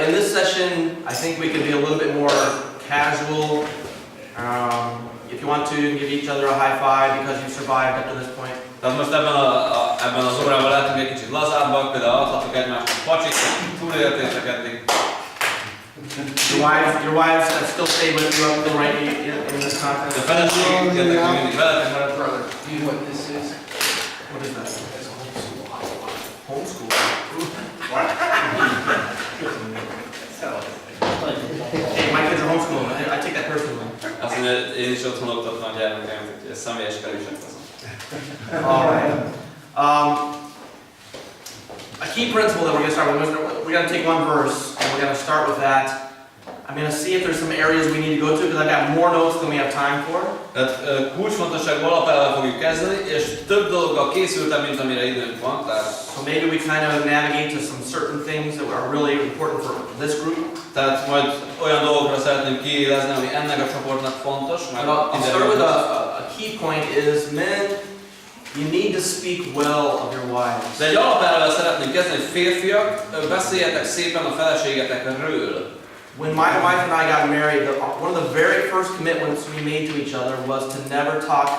in this session, I think we can be a little bit more casual. If you want to, you can give each other a high five because you've survived up to this point. Tehát most ebben az órában lehetünk egy kicsit lazábbak, például adhatok egymásnak pacsit, túléltétek eddig. Your wives have still stayed with you up until right in this context. A feleségüket mindig veletek maradt. Brother, do you know what this is? What is that? It's homeschool. Homeschool. Hey, my kids are homeschooling. I take that personally. Azt mondja, én is otthon oktatom a gyermekemet, úgyhogy ez személyes kelések leszem. All right. A key principle that we're going to start with, we're going to take one verse and we're going to start with that. I'm going to see if there's some areas we need to go to because I've got more notes than we have time for. Tehát kulcsfontosságú alapelvel fogjuk kezdeni, és több dologgal készültem, mint amire időnk van. So maybe we kind of navigate to some certain things that are really important for this group. Tehát majd olyan dolgokra szeretném kiélezni, ami ennek a csoportnak fontos. I'll start with a key point is men, you need to speak well of your wives. De egy alapelvel szeretném kezdeni, hogy férfiak, beszéljetek szépen a feleségetekről. When my wife and I got married, one of the very first commitments we made to each other was to never talk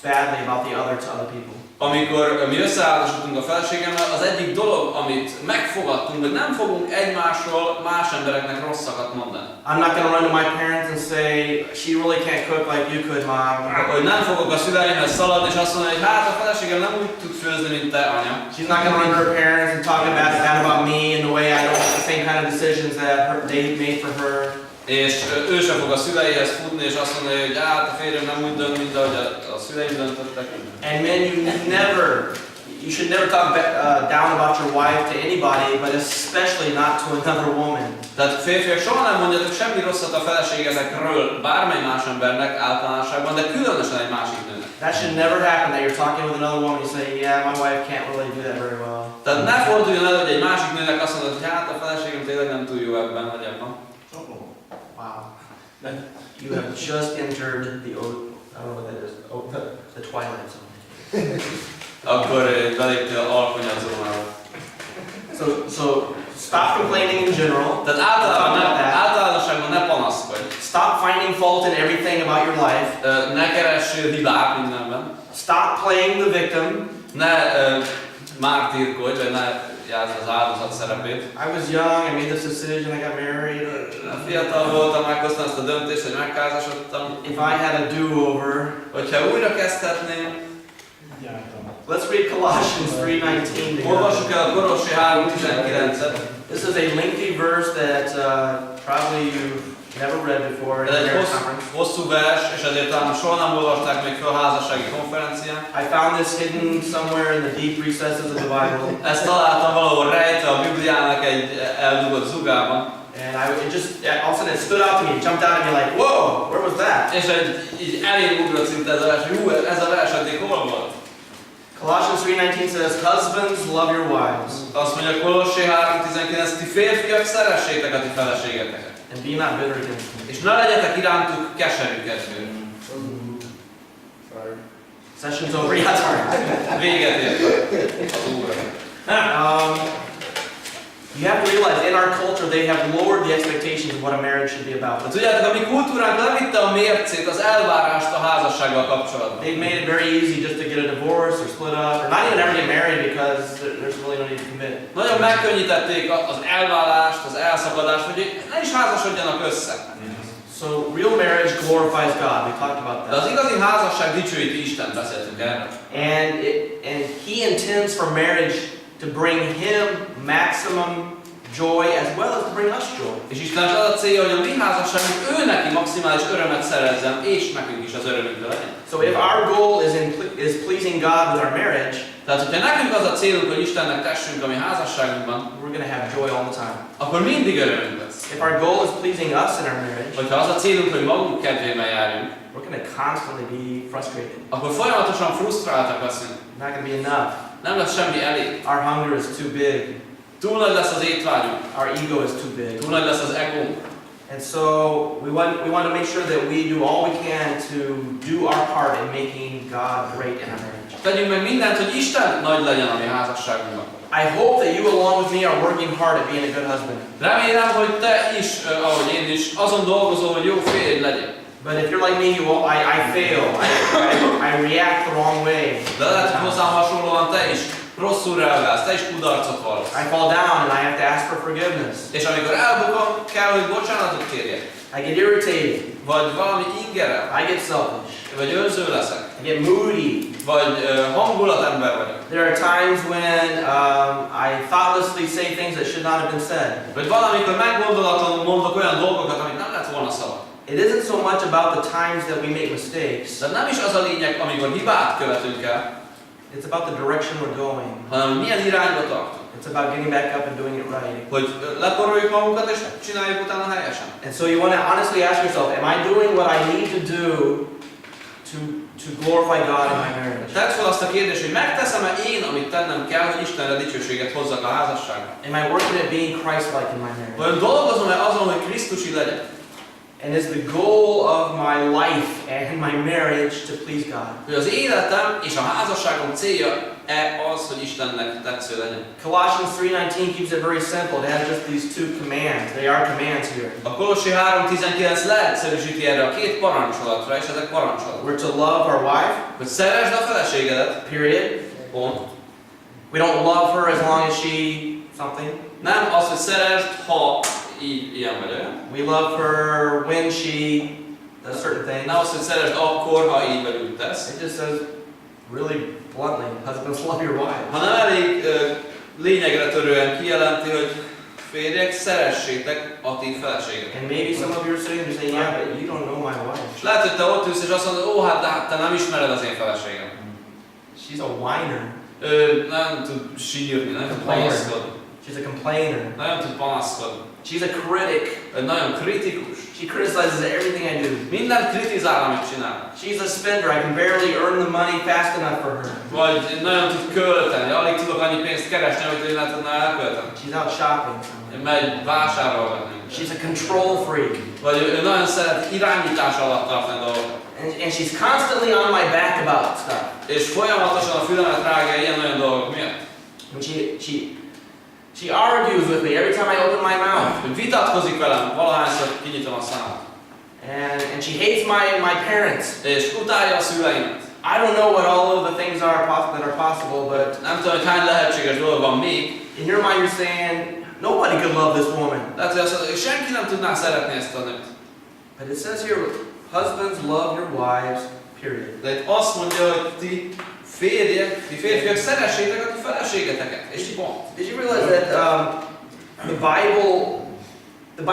badly about the other to other people. Amikor mi összeházasodtunk a feleségemmel, az egyik dolog, amit megfogadtunk, hogy nem fogunk egymásról más embereknek rosszakat mondani. I'm not going to run to my parents and say, she really can't cook like you could, Mom. Hogy nem fogok a szüleimhez szaladni és azt mondani, hogy hát a feleségem nem úgy tud főzni, mint te, anya. She's not going to run to her parents and talk bad about me and the way I don't make the same kind of decisions that they made for her. És ő sem fog a szüleihez futni és azt mondani, hogy hát a férjem nem úgy dönt, mint ahogy a szüleim döntöttek. And men, you should never talk down about your wife to anybody, but especially not to another woman. Tehát férfiak, soha nem mondjatok semmi rosszat a feleségetekről bármely más embernek általánosságban, de különösen egy másik nőnek. That should never happen, that you're talking with another woman and you say, yeah, my wife can't really do that very well. Tehát ne forduljon elő, hogy egy másik nőnek azt mondod, hogy hát a feleségem tényleg nem túl jó ebben, vagy ebben. Wow. You have just entered the, I don't know what that is, the twilight zone. Akkor beléptél a alkonyadzónába. So stop complaining in general. Tehát általánosságban ne panaszkodj. Stop finding fault in everything about your life. Ne keressél hibát mindenben. Stop playing the victim. Ne mártírkodj, vagy ne játsz az áldozat szerepét. I was young, I made this decision, I got married. Fiatal voltam, meghoztam ezt a döntést, hogy megházasodtam. If I had a do-over, hogyha újra kezdhetném, let's read Colossians 3:19. Olvassuk el a Kolossi 3:19-et. This is a lengthy verse that probably you've never read before in Ez a egy marriage conference. hosszú vers, és ezért talán soha nem olvasták még fel a házassági konferencián. I found this hidden somewhere in the deep recesses of the Bible. Ezt találtam valahol rejtve a Bibliának egy eldugott zugában. And it just, all of a sudden it stood out to me, it jumped out at me like, whoa, where was that? És így elég ugrott szinte ez a vers, hogy ez a vers eddig hol volt? Colossians 3:19 says, husbands, love your wives. Azt mondja Kolossi 3:19, ti férfiak, szeressétek a ti feleségeteket. And be not bitter against them. És ne legyetek irántuk keserűek. Session's over, yeah, sorry. Véget ért az óra. You have to realize in our culture they have lowered the expectations of what a marriage should be about. Tudjátok, a mi kultúránk levitte a mércét, az elvárást a házassággal kapcsolatban. They've made it very easy just to get a divorce or split up or not even ever get married because there's really no need to commit. Nagyon megkönnyítették az elválást, az elszakadást, hogy ne is házasodjanak össze. So real marriage glorifies God. We talked about De az that. igazi házasság dicsőíti Istent, beszéltünk erről. And He intends for marriage to bring Him maximum joy as well as to bring us joy. És Istennek az a célja, hogy a mi házasságunk ő neki maximális örömet szerezzen, és nekünk is az örömünkre legyen. So if our goal is pleasing God with our marriage, tehát hogyha nekünk az a célunk, hogy Istennek tessünk a mi házasságunkban, we're going to have joy all the time. akkor mindig örömünk lesz. If our goal is pleasing us in our marriage, hogyha az a célunk, hogy magunk kedvével járjunk, we're going to constantly be frustrated. akkor folyamatosan frusztráltak leszünk. Not going to be enough. Nem lesz semmi elég. Our hunger is too big. Túl nagy lesz az étvágyunk. Our ego is too big. Túl nagy lesz az egónk. And so we want to make sure that we do all we can to do our part in making God great in our marriage. Tegyünk meg mindent, hogy Isten nagy legyen a mi házasságunkban. I hope that you along with me are working hard at being a good husband. Remélem, hogy te is, ahogy én is, azon dolgozol, hogy jó férj legyél. But if you're like me, I fail. I react the wrong way. De lehet, hogy hozzám hasonlóan te is rosszul reagálsz, te is kudarcot vallasz. I fall down and I have to ask for forgiveness. És amikor elbukom, kell, hogy bocsánatot kérjek. I get irritated. Vagy valami ingerel. I get selfish. Vagy önző leszek. I get moody. Vagy hangulatember vagyok. There are times when I thoughtlessly say things that should not have been said. Vagy valamikor meggondolatlanul mondok olyan dolgokat, amit nem lett volna szabad. It isn't so much about the times that we make mistakes. De nem is az a lényeg, amikor hibát követünk el, It's about the direction we're going. hanem milyen irányba tartunk. It's about getting back up and doing it right. Hogy leporoljuk magunkat és csináljuk utána helyesen. And so you want to honestly ask yourself, am I doing what I need to do to glorify God in my marriage? Tedd fel azt a kérdést, hogy megteszem-e én, amit tennem kell, hogy Istenre dicsőséget hozzak a házasságban? Am I working at being Christ-like in my marriage? Vagy dolgozom-e azon, hogy Krisztusi legyek? And is the goal of my life and my marriage to please God? Hogy az életem és a házasságom célja-e az, hogy Istennek tetsző legyen? Colossians 3:19 keeps it very simple. It has just these two commands. They are commands here. A Kolossi 3:19 leegyszerűsíti erre a két parancsolatra, és ezek parancsolatok. We're to love our wife, Hogy szeresd a feleségedet, period. pont. We don't love her as long as she something. Nem az, hogy szeresd, ha így, ilyen vagy olyan. We love her when she does certain things. Nem az, hogy szeresd akkor, ha így vagy úgy tesz. It just says really bluntly, husbands love your wives. Hanem elég lényegre törően kijelenti, hogy férjek, szeressétek a ti feleséget. And maybe some of you are sitting there saying, yeah, but you don't know my wife. És lehet, hogy te ott ülsz és azt mondod, ó, hát de te nem ismered az én feleségem. She's a whiner. Nem tud sírni, nem tud panaszkodni. She's a complainer. Nem tud panaszkodni. She's a critic. Nagyon kritikus. She criticizes everything I do. Mindent kritizál, amit csinál. She's a spender. I can barely earn the money fast enough for her. Vagy nagyon tud költeni, alig tudok annyi pénzt keresni, amit ő le tudná elkölteni. She's out shopping. Megy vásárolgatni. She's a control freak. Vagy ő nagyon szeret irányítás alatt tartani dolgokat. And she's constantly on my back about stuff. És folyamatosan a fülemet rágja ilyen nagyon dolgok miatt. And she argues with me every time I open my mouth. Vitatkozik velem, valahányszor kinyitom a számat. And she hates my parents. És utálja a szüleimet. I don't know what all of the things are that are possible, but Nem tudom, hogy hány lehetséges dolog van még. in your mind you're saying, nobody could love this woman. Lehet, hogy azt mondod, hogy senki nem tudná szeretni ezt a nőt. But it says here, husbands love your wives, period. De itt azt mondja, hogy ti férfiak, szeressétek a ti feleségeteket. És pont. Did you realize that the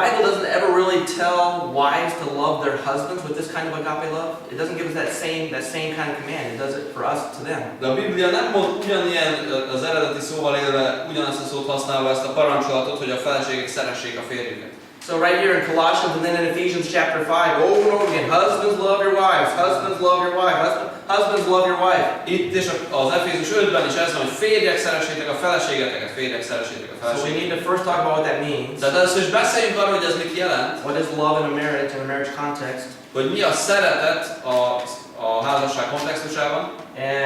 Bible doesn't ever really tell wives to love their husbands with this kind of agape love? It doesn't give us that same kind of command. It does it for us to them. De a Biblia nem mond ugyanilyen, az eredeti szóval élve, ugyanazt a szót használva ezt a parancsolatot, hogy a feleségek szeressék a férjüket. So right here in Colossians and then in Ephesians chapter 5, over and over again, husbands love your wives, husbands love your wife, husbands love your wife. Itt és az Efézus 5-ben is ez van, hogy férjek szeressétek a feleségeteket, férjek szeressétek a So we feleségeteket. need to first talk about what that means. Tehát először is beszéljünk arról, hogy ez mit jelent, What is love in a marriage context? hogy mi a szeretet a házasság kontextusában,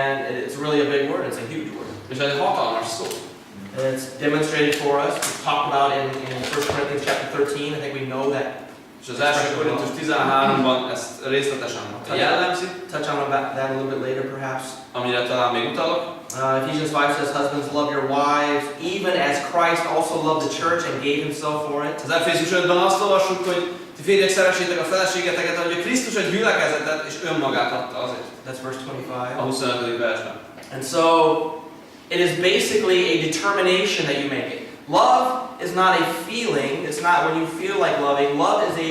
And it's really a big word, it's a huge word. és ez egy hatalmas szó. It's demonstrated for us, it's talked about in 1 Corinthians chapter 13, I think we know that. És az első Korintus 13-ban ezt részletesen jellemzi, Touch on that a little bit later perhaps. amire talán még utalok. Ephesians 5 says, husbands love your wives, even as Christ also loved the church and gave himself for it. Az Efézus 5-ben azt olvassuk, hogy ti férjek szeressétek a feleségeteket, hogy Krisztus egy gyülekezetet és önmagát adta azért. That's verse 25. A 25. versben. And so, it is basically a determination that you make it. Love is not a feeling, it's not when you feel like loving. Love is a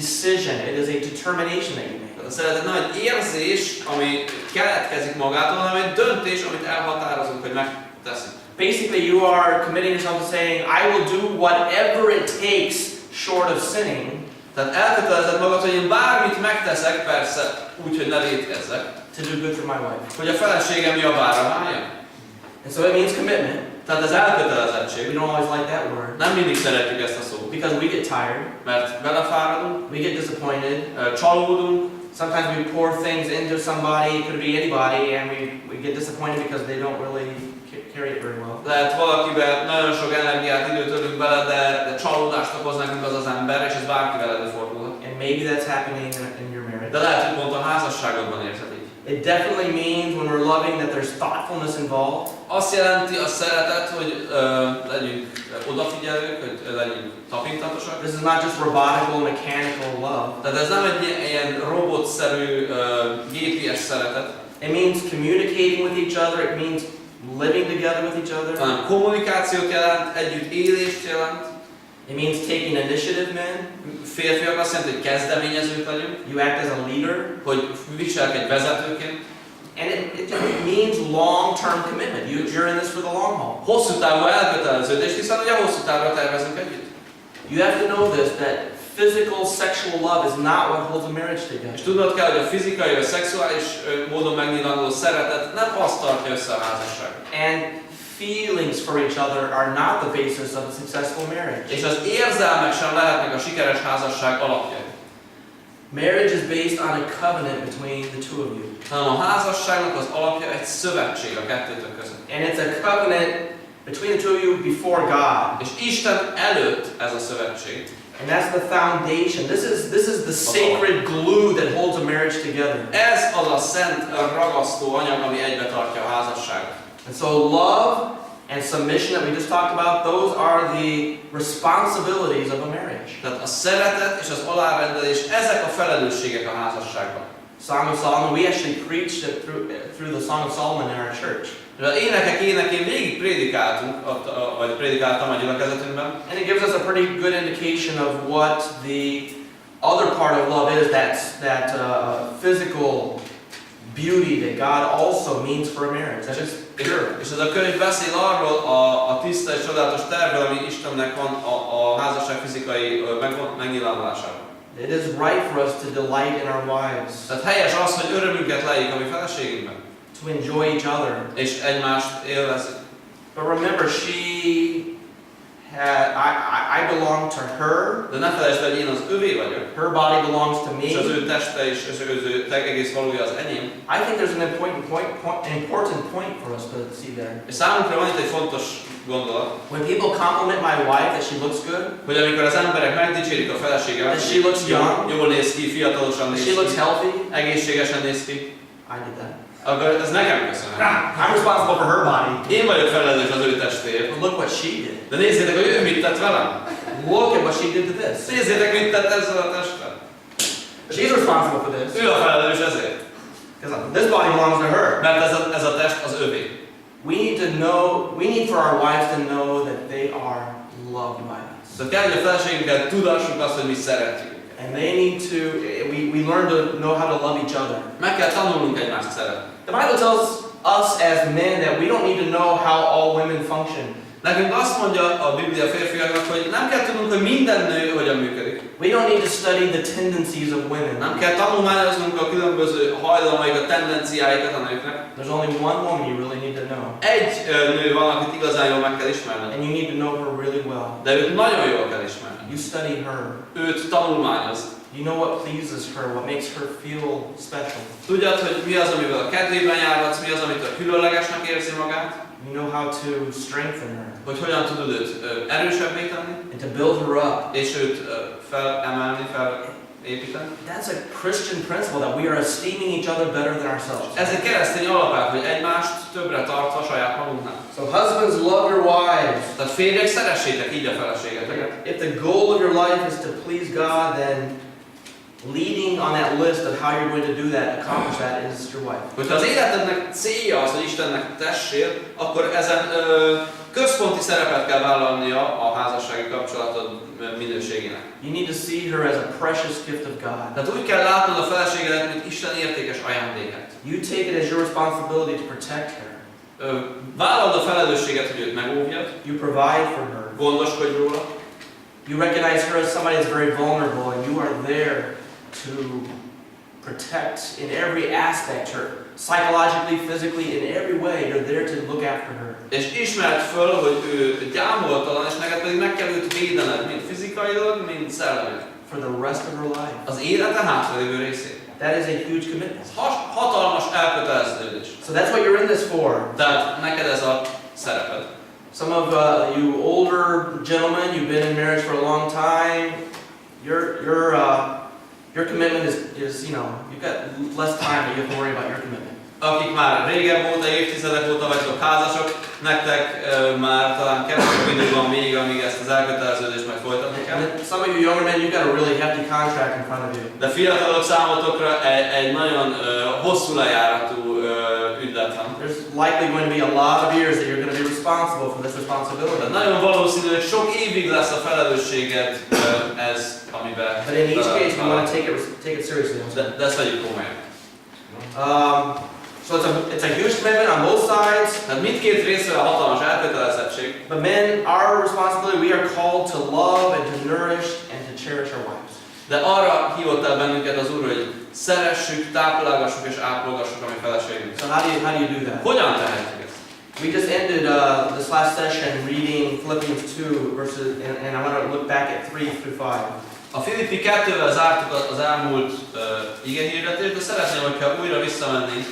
decision, it is a determination that you make. A szeretet nem egy érzés, ami keletkezik magától, hanem egy döntés, amit elhatározunk, hogy megteszünk. Basically, you are committing yourself to saying, I will do whatever it takes short of sinning. Tehát elkötelezed magad, hogy én bármit megteszek, persze úgy, hogy ne vétkezzek, To do good for my wife. hogy a feleségem javára váljon. And so it means commitment. Tehát ez elkötelezettség. We don't always like that word. Nem mindig szeretjük ezt a szót, Because we get tired, mert belefáradunk, we get disappointed, csalódunk, Sometimes we pour things into somebody, it could be anybody, and we get disappointed because they don't really carry it very well. Lehet valakiben nagyon sok energiát, időt ölünk bele, de csalódást okoz nekünk az az ember, és ez bárkivel előfordulhat. And maybe that's happening in your marriage. De lehet, hogy pont a házasságodban érzed így. It definitely means when we're loving that there's thoughtfulness involved. Azt jelenti a szeretet, hogy legyünk odafigyelők, hogy legyünk tapintatosak. This is not just robotical, mechanical love. Tehát ez nem egy ilyen robotszerű, gépies szeretet. It means communicating with each other. It means living together with each other. Hanem kommunikációt jelent, együtt élést jelent. It means taking initiative, men. Férfiak azt jelenti, hogy kezdeményezők legyünk. You act as a leader. Hogy viselkedj vezetőként. And it means long-term commitment. You're in this for the long haul. Hosszú távú elköteleződés, hiszen ugye hosszú távra tervezünk együtt. You have to know this, that physical sexual love is not what holds a marriage together. És tudnod kell, hogy a fizikai vagy szexuális módon megnyilvánuló szeretet nem azt tartja össze a házasságot. And feelings for each other are not the basis of a successful marriage. És az érzelmek sem lehetnek a sikeres házasság alapja. Marriage is based on a covenant between the two of you. Hanem a házasságnak az alapja egy szövetség a kettőtök között. And it's a covenant between the two of you before God. És Isten előtt ez a szövetség. And that's the foundation. This is the sacred glue that holds a marriage together. Ez az a szent ragasztó anyag, ami egybe tartja a házasságot. And so love and submission that we just talked about, those are the responsibilities of a marriage. Tehát a szeretet és az alárendelés, ezek a felelősségek a házasságban. Song of Solomon, we actually preached it through the Song of Solomon in our church. Az énekek énekén végig prédikáltunk, vagy prédikáltam a gyülekezetünkben. And it gives us a pretty good indication of what the other part of love is, that physical beauty that God also means for a marriage. That is pure. És ez a könyv beszél arról a tiszta és csodálatos tervről, ami Istennek van a házasság fizikai megnyilvánulásában. It is right for us to delight in our wives, Tehát helyes az, hogy örömünket lejjük a mi feleségünkben. to enjoy each other. És egymást élvezzük. But remember, I belong to her. De ne felejtsd, hogy én az övé vagyok. Her body belongs to És az me. ő teste és az ő egész valója az enyém. I think there's an important point for us to see there. És számunkra van itt egy fontos gondolat, When people compliment my wife that she looks good, hogy amikor az emberek megdicsérik a feleségemet, that she looks young, jól néz ki, fiatalosan that néz she looks ki, healthy, egészségesen néz ki, I did that. akkor ez nekem köszönhet. I'm responsible for her body. Én vagyok felelős az ő testéért. But look what she did. De nézzétek, hogy ő mit tett velem. Look at what she did to this. Nézzétek, mit tett ezzel a testtel. She's responsible for this. Ő a felelős ezért. Because this body belongs to her. Mert ez a test az övé. We need for our wives to know that they are loved by us. Tehát kell, hogy a feleségünkkel tudassuk azt, hogy mi szeretjük. And they need to, we learn to know how to love each other. Meg kell tanulnunk egymást szeretni. The Bible tells us as men that we don't need to know how all women function. Nekünk azt mondja a Biblia férfiaknak, hogy nem kell tudnunk, hogy minden nő hogyan működik. We don't need to study the tendencies of women. Nem kell tanulmányoznunk a különböző hajlamaikat, tendenciáikat a nőknek. There's only one woman you really need to know. Egy nő van, akit igazán jól meg kell ismerned. And you need to know her really well. De őt nagyon jól kell ismerni. You study her. Őt tanulmányozd. You know what pleases her, what makes her feel special. Tudjad, hogy mi az, amivel a kedvében járhatsz, mi az, amitől különlegesnek érzi magát. You know how to strengthen her. Hogy hogyan tudod őt erősebbé tenni. And to build her up. És őt felemelni, felépíteni. That's a Christian principle that we are esteeming each other better than ourselves. Ez egy keresztény alapelv, hogy egymást többre tartva saját magunknál. So husbands, love your wives. Tehát férjek, szeressétek így a feleségeteket. If the goal of your life is to please God, then leading on that list of how you're going to do that, accomplish that, is your wife. Hogyha az életednek célja az, hogy Istennek tessél, akkor ezen központi szerepet kell vállalnia a házassági kapcsolatod minőségének. You need to see her as a precious gift of God. Tehát úgy kell látnod a feleségedet, mint Isten értékes ajándékát. You take it as your responsibility to protect her. Vállald a felelősséget, hogy őt megóvjad. You provide for her. Gondoskodj róla. You recognize her as somebody that's very vulnerable, and you are there to protect in every aspect her. Psychologically, physically, in every way, you're there to look after her. És ismerd föl, hogy ő gyámoltalan, és neked pedig meg kell őt védened, mind fizikailag, mind szellemileg. For the rest of her life. Az élete hátralévő részét. that is a huge commitment. Hatalmas elköteleződés. So that's what you're in this for. Tehát neked ez a szereped. Some of you older gentlemen, you've been in marriage for a long time. Your commitment is you've got less time, but you have to worry about your commitment. Akik már régebb óta, évtizedek óta vagytok házasok, nektek már talán kevesebb idő van még, amíg ezt az elköteleződést majd folytatni kell. And some of you younger men, you've got a really hefty contract in front of you. De fiatalok számotokra egy nagyon hosszú lejáratú ügylet van. There's likely going to be a lot of years that you're going to be responsible for this responsibility. Tehát nagyon valószínű, hogy sok évig lesz a felelősséged ez, amiben. But in each case, we want to take it seriously. De ezt vegyük komolyan. So it's a huge commitment on both sides. Tehát mindkét részről a hatalmas elkötelezettség. But men, our responsibility, we are called to love and to nourish and to cherish our wives. De arra hívott el bennünket az Úr, hogy szeressük, táplálgassuk és ápolgassuk a mi feleségünket. So how do you do that? Hogyan tehetjük ezt? We just ended this last session reading Philippians 2 verses, and I want to look back at 3 through 5. A Filippi 2-vel zártuk az elmúlt igehirdetést, de szeretném, hogyha újra visszamennénk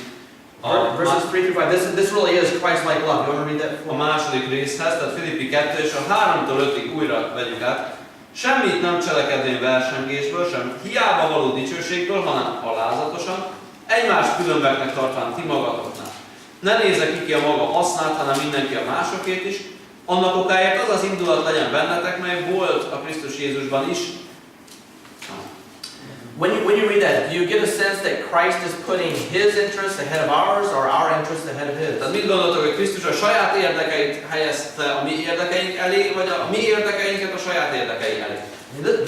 Verses 3 through 5. This really is Christ-like love. You want to read that? a második részhez, tehát Filippi 2 és a 3-tól 5-ig újra vegyük át. Semmit nem cselekedvén versengésből, sem hiába való dicsőségből, hanem alázatosan, egymást különbeknek tartván ti magatoknál. Ne nézze ki a maga hasznát, hanem mindenki a másokét is. Annak okáért az az indulat legyen bennetek, mely volt a Krisztus Jézusban is. When you read that, do you get a sense that Christ is putting His interests ahead of ours, or our interests ahead of His? Tehát mit gondoltok, hogy Krisztus a saját érdekeit helyezte a mi érdekeink elé, vagy a mi érdekeinket a saját érdekei elé?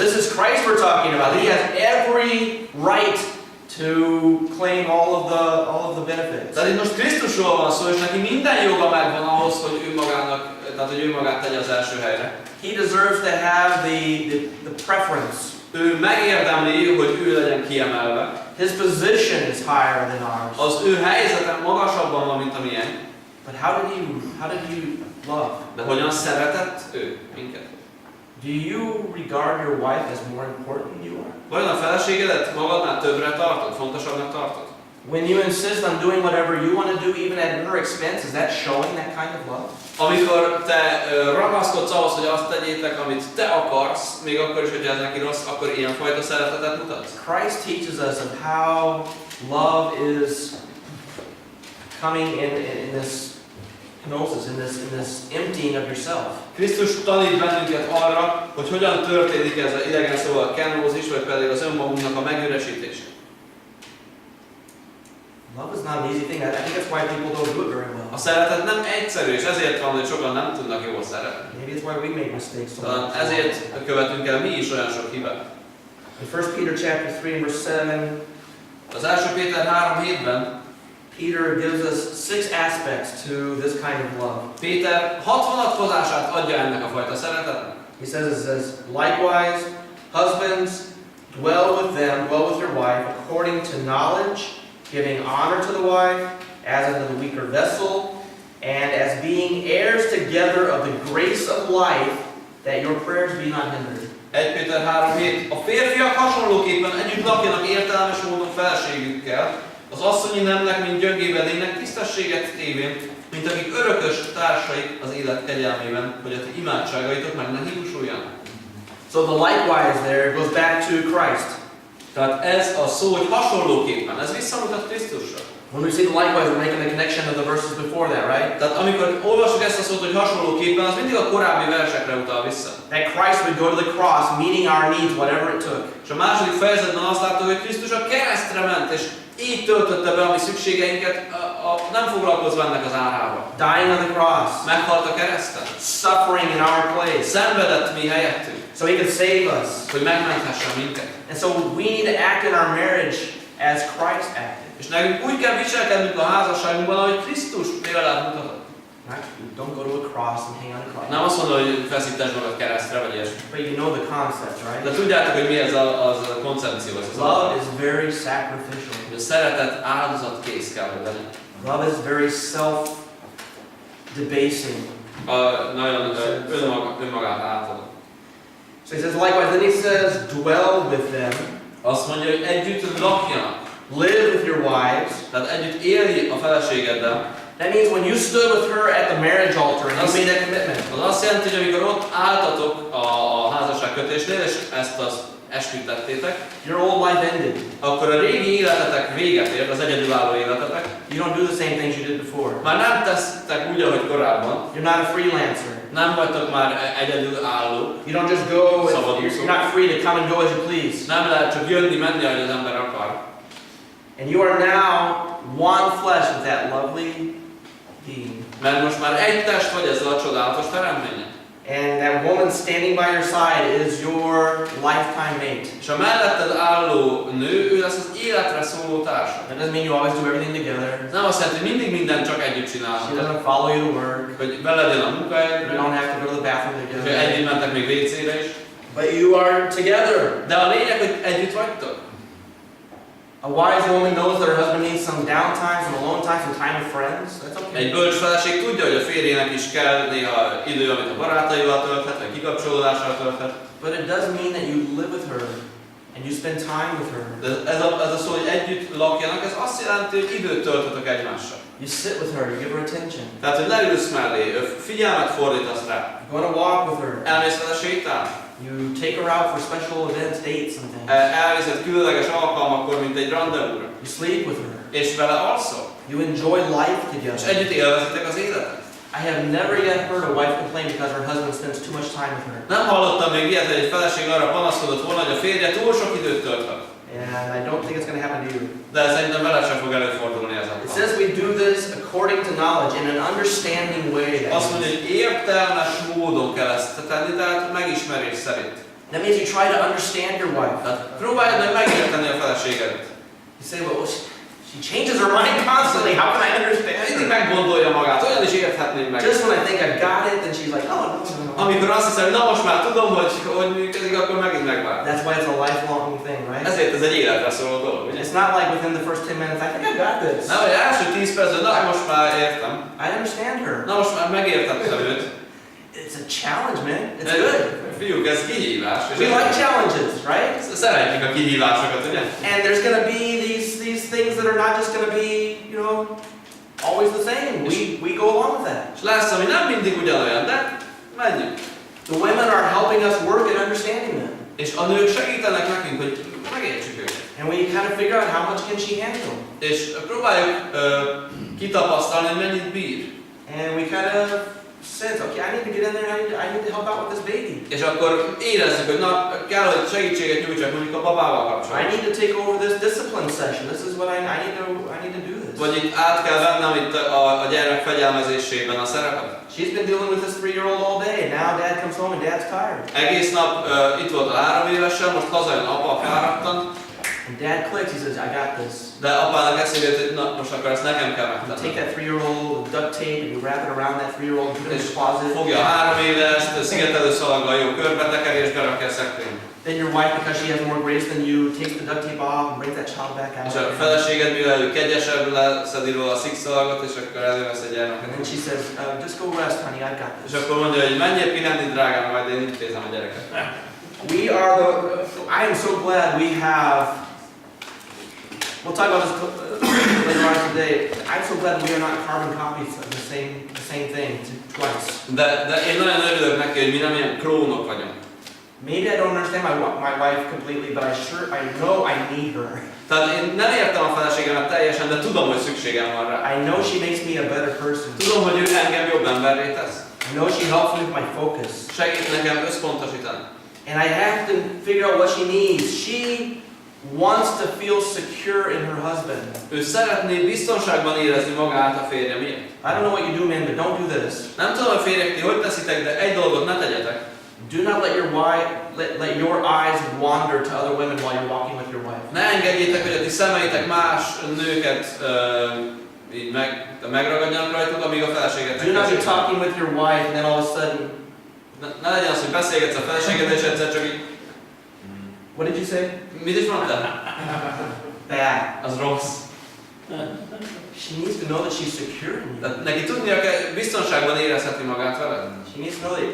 This is Christ we're talking about. He has every right to claim all of the benefits. Tehát itt most Krisztusról van szó, és neki minden joga megvan ahhoz, hogy ő magát tegye az első helyre. He deserves to have the preference. Ő megérdemli, hogy ő legyen kiemelve. His position is higher than ours. Az ő helyzete magasabban van, mint a miénk. But how did you love? De hogyan szeretett ő minket? Do you regard your wife as more important than you are? Vajon a feleségedet magadnál többre tartod, fontosabbnak tartod? When you insist on doing whatever you want to do, even at her expense, is that showing that kind of love? Amikor te ragaszkodsz ahhoz, hogy azt tegyétek, amit te akarsz, még akkor is, hogyha ez neki rossz, akkor ilyenfajta szeretetet mutatsz? Christ teaches us of how love is coming in this kenosis, in this emptying of yourself. Krisztus tanít bennünket arra, hogy hogyan történik ez az idegen szóval kenózis, vagy pedig az önmagunknak a megüresítése. Love is not an easy thing. I think that's why people don't do it very well. A szeretet nem egyszerű, és ezért van, hogy sokan nem tudnak jól szeretni. Maybe it's why we make mistakes so Talán much. ezért követünk el mi is olyan sok hibát. In 1 Peter chapter 3 and verse 7, Az 1 Péter 3:7-ben Peter gives us 6 aspects to this kind of love. Péter 6 vonatkozását adja ennek a fajta szeretetnek. He says, likewise, husbands, dwell with your wife, according to knowledge, giving honor to the wife, as unto the weaker vessel, and as being heirs together of the grace of life, that your prayers be not hindered. 1 Péter 3:7. A férfiak hasonlóképpen együtt lakjanak értelmes módon feleségükkel, az asszonyi nemnek, mint gyöngébe lénynek tisztességet tévén, mint akik örökös társai az élet kegyelmében, hogy a ti imádságaitok meg ne hígusuljanak. So the likewise there goes back to Christ. Tehát ez a szó, hogy hasonlóképpen, ez visszamutat Krisztusra. When we see the likewise, we're making the connection of the verses before that, right? Tehát amikor olvasjuk ezt a szót, hogy hasonlóképpen, az mindig a korábbi versekre utal vissza. That Christ would go to the cross, meeting our needs, whatever it took. És a második fejezetben azt láttuk, hogy Krisztus a keresztre ment, és így töltötte be a mi szükségeinket, nem foglalkozva ennek az árával. Dying on the cross. Meghalt a kereszten. Suffering in our place. Szenvedett mi helyettünk. So He could save us. Hogy megmenthessen minket. And so we need to act in our marriage as Christ acted. És nekünk úgy kell viselkednünk a házasságunkban, ahogy Krisztus példát mutatott. Right? Don't go to a cross and hang on a cross. Nem azt mondod, hogy feszítesd magad keresztre, vagy ilyesmi. But you know the concept, right? De tudjátok, hogy mi ez a koncepció. Love is very sacrificial. A szeretet áldozatkész kell, hogy legyen. Love is very self-debasing. Nagyon önmagát átadó. So he says, likewise, then he says, dwell with them. Azt mondja, hogy együtt lakjanak. live with your wives. Tehát együtt élni a feleségeddel. That means when you stood with her at the marriage altar and you made that commitment. Az azt jelenti, hogy amikor ott álltatok a házasságkötésnél, és ezt az esküt tettétek, Your old life ended. akkor a régi életetek véget ért, az egyedülálló életetek. You don't do the same things you did before. Már nem tesztek úgy, ahogy korábban. You're not a freelancer. Nem vagytok már egyedülálló. You don't just go, Szabadúszó. you're not free to come and go as you please. Nem lehet csak jönni, menni, ahogy az ember akar. And you are now one flesh with that lovely being. Mert most már egy test vagy ezzel a csodálatos teremménye. And that woman standing by your side is your lifetime mate. És a melletted álló nő, ő lesz az életre szóló társa. That doesn't mean you always do everything together. Ez nem azt jelenti, hogy mindig mindent csak együtt She csinálhatok. doesn't follow you to work. Hogy veled jön a You munkahelyedre, don't have to go to the bathroom és together. együtt mentek még WC-re is. But you are together. De a lényeg, hogy együtt vagytok. A wise woman knows that her husband needs some downtime, some alone time, some time with friends. That's okay. Egy bölcs feleség tudja, hogy a férjének is kell néha idő, amit a barátaival tölthet, vagy kikapcsolódással tölthet. But it does mean that you live with her and you spend time with her. De ez a szó, hogy együtt lakjanak, ez azt jelenti, hogy időt töltötök egymással. You sit with her, you give her attention. Tehát, hogy leülsz mellé, figyelmet fordítasz rá. You go on a walk with her. Elmész vele sétálni. You take her out for special events, dates, and things. Elviszed különleges alkalmakkor, mint egy rendezvúra. You sleep with her. És vele alszol. You enjoy life És together. együtt élvezitek az életet. I have never yet heard a wife complain because her husband spends too much time with her. Nem hallottam még ilyet, hogy egy feleség arra panaszkodott volna, hogy a férje túl sok időt töltött. And I don't think it's going to happen to you. De szerintem vele sem fog előfordulni ez a It says we do this according to knowledge, in an understanding way. Azt mondja, hogy értelmes módon kell ezt tenni, tehát megismerés szerint. That means you try to understand your wife. Tehát próbáld meg megérteni a feleségedet. You say, well, she changes her mind constantly. How can I understand Mindig her? meggondolja magát, olyan is érthetném meg. Just when I think I've got it, then she's like, oh, no. Amikor azt hiszem, hogy na most már tudom, hogy működik, akkor megint megvár. That's why it's a lifelong thing, right? Ezért ez egy életre szóló dolog, ugye? It's not like within the first 10 minutes, I think I've got this. Nem, hogy első 10 percben, na most már értem. I understand her. Na most már megértettem őt. It's a challenge, man. It's good. Fiúk, ez kihívás. We like challenges, right? Szeretjük a kihívásokat, ugye? And there's going to be these things that are not just going to be, you know, always the same. We go along with that. És lesz, ami nem mindig ugyanolyan, de menjünk. The women are helping us work at understanding them. És a nők segítenek nekünk, hogy megértsük őket. And we kind of figure out how much can she handle. És próbáljuk kitapasztalni, hogy mennyit bír. And we kind of sense, okay, I need to get in there, I need to help out with this baby. És akkor érezzük, hogy na, kell, hogy segítséget nyújtsak mondjuk a babával I kapcsolatban. need to take over this discipline session. This is what I need to do this. Vagy itt át kell vennem itt a gyermek fegyelmezésében a szerepet. She's been dealing with this 3-year-old all day. Now dad comes home and dad's tired. Egész nap itt volt a 3 évesen, most hazajön apa fáradtan. And dad clicks, he says, I got this. De apának eszébe jut, hogy na, most akkor ezt nekem kell You megtenni. take that 3-year-old duct tape and you wrap it around that 3-year-old, put it in his closet. Fogja a 3 évest, szigetelő szalaggal jó körbe tekeri és berakja a szekrénybe. Then your wife, because she has more grace than you, takes the duct tape off and brings that child back out. És a feleséged, mivel ő kegyesebb, leszedi róla a szikszalagot, és akkor elővesz egy And gyermeket. then she says, just go rest, honey, I've got És this. akkor mondja, hogy menjél pihenni, drágám, majd én intézem a gyereket. I am so glad we have, we'll talk about this later on today. I'm so glad we are not carbon copies of the same thing twice. De én nagyon örülök neki, hogy mi nem ilyen klónok vagyunk. Maybe I don't understand my wife completely, but I know I need her. Tehát én nem értem a feleségemet teljesen, de tudom, hogy szükségem van rá. I know she makes me a better person. Tudom, hogy ő engem jobb emberré tesz. I know she helps me with my focus. Segít nekem összpontosítani. And I have to figure out what she needs. She wants to feel secure in her husband. Ő szeretné biztonságban érezni magát a férje miatt. I don't know what you do, men, but don't do this. Nem tudom, hogy férjek, ti hogy teszitek, de egy dolgot ne tegyetek. Do not let your wife let your eyes wander to other women while you're walking with your wife. Ne engedjétek, hogy a ti szemeitek más nőket így megragadjanak rajtuk, amíg a feleségetek. Do not be talking with your wife and then all of a sudden, Ne legyen az, hogy beszélgetsz a feleségeddel, és egyszer csak így... what did you say? Mit is mondtál? Bad. Az rossz. She needs to know that she's secure in you. Tehát neki tudnia kell, biztonságban érezheti magát veled. She needs to know that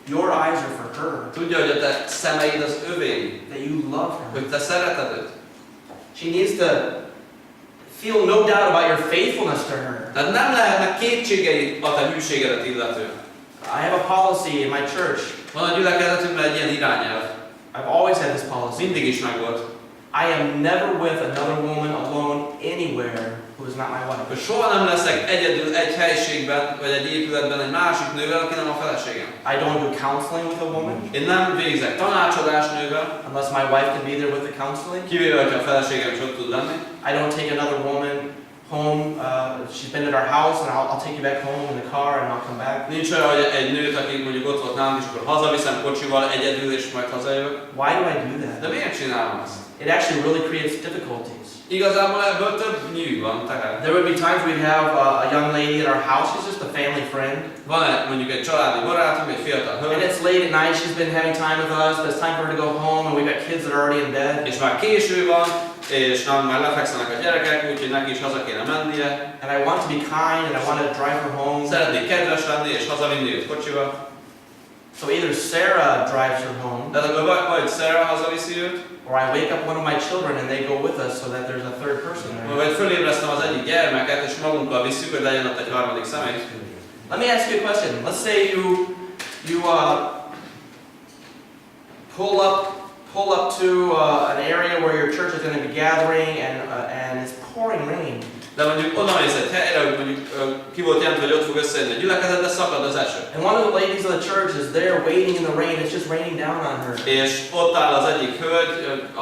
your eyes are for her. Tudja, hogy a te szemeid az övé, That you love her. hogy te szereted őt. She needs to feel no doubt about your faithfulness to her. Tehát nem lehetnek kétségeid a te hűségedet illetően. I have a policy in my church. Van a gyülekezetünkben egy ilyen irányelv. I've always had this policy. Mindig is megvolt. I am never with another woman alone anywhere who is not my wife. Hogy soha nem leszek egyedül egy helyiségben, vagy egy épületben egy másik nővel, aki nem a feleségem. I don't do counseling with a woman Én nem végzek tanácsadást nővel, unless my wife can be there with the counseling. kivéve, hogyha a feleségem is ott tud lenni. I don't take another woman home. She's been at our house, and I'll take you back home in the car, and I'll come back. Nincs olyan, hogy egy nőt, aki mondjuk ott volt nálunk, és akkor hazaviszem kocsival egyedül, és majd hazajövök. Why do I do that? De miért csinálom ezt? It actually really creates difficulties. Igazából ebből több nyűg van, tehát. There would be times we'd have a young lady at our house. She's just a family friend. Van mondjuk egy családi barátunk, egy fiatal And hölgy, it's late at night. She's been having time with us, but it's time for her to go home, and we've got kids that are already in bed. és már késő van, és nem, már lefekszenek a gyerekek, úgyhogy neki is haza kéne mennie. And I want to be kind, and I want to drive her home. Szeretnék kedves lenni, és hazavinni őt kocsival. So either Sarah drives her home, Tehát akkor vagy Sarah hazaviszi őt, or I wake up one of my children and they go with us so that there's a third person there. vagy fölébresztem az egyik gyermeket, és magunkkal visszük, hogy legyen ott egy harmadik személy. Let me ask you a question. Let's say you pull up to an area where your church is going to be gathering and it's pouring rain. De mondjuk oda mész egy helyre, hogy mondjuk ki volt jelent, hogy ott fog összejönni a gyülekezet, de szakad az eső. And one of the ladies of the church is there waiting in the rain. It's just raining down on her. És ott áll az egyik hölgy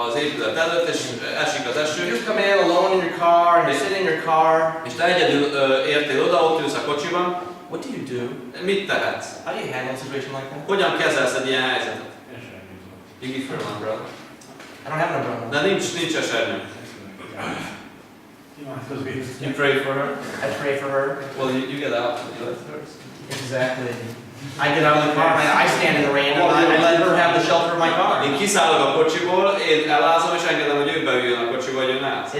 az épület előtt, és esik az eső. You come in alone in your car and you sit in your car. És te egyedül értél oda, ott ülsz a kocsiban. What do you do? Mit tehetsz? How do you handle a situation like that? Hogyan kezelsz egy ilyen helyzetet? You give her one, brother. I don't have an umbrella. De nincs esernyő. You pray for her? I pray for her. Well, you get out and you let her. Exactly. I get out of the car and I stand in the rain and I let her have the shelter of my car. Én kiszállok a kocsiból, én elázom és engedem, hogy ő beüljön a kocsiba, hogy ő ne állsz.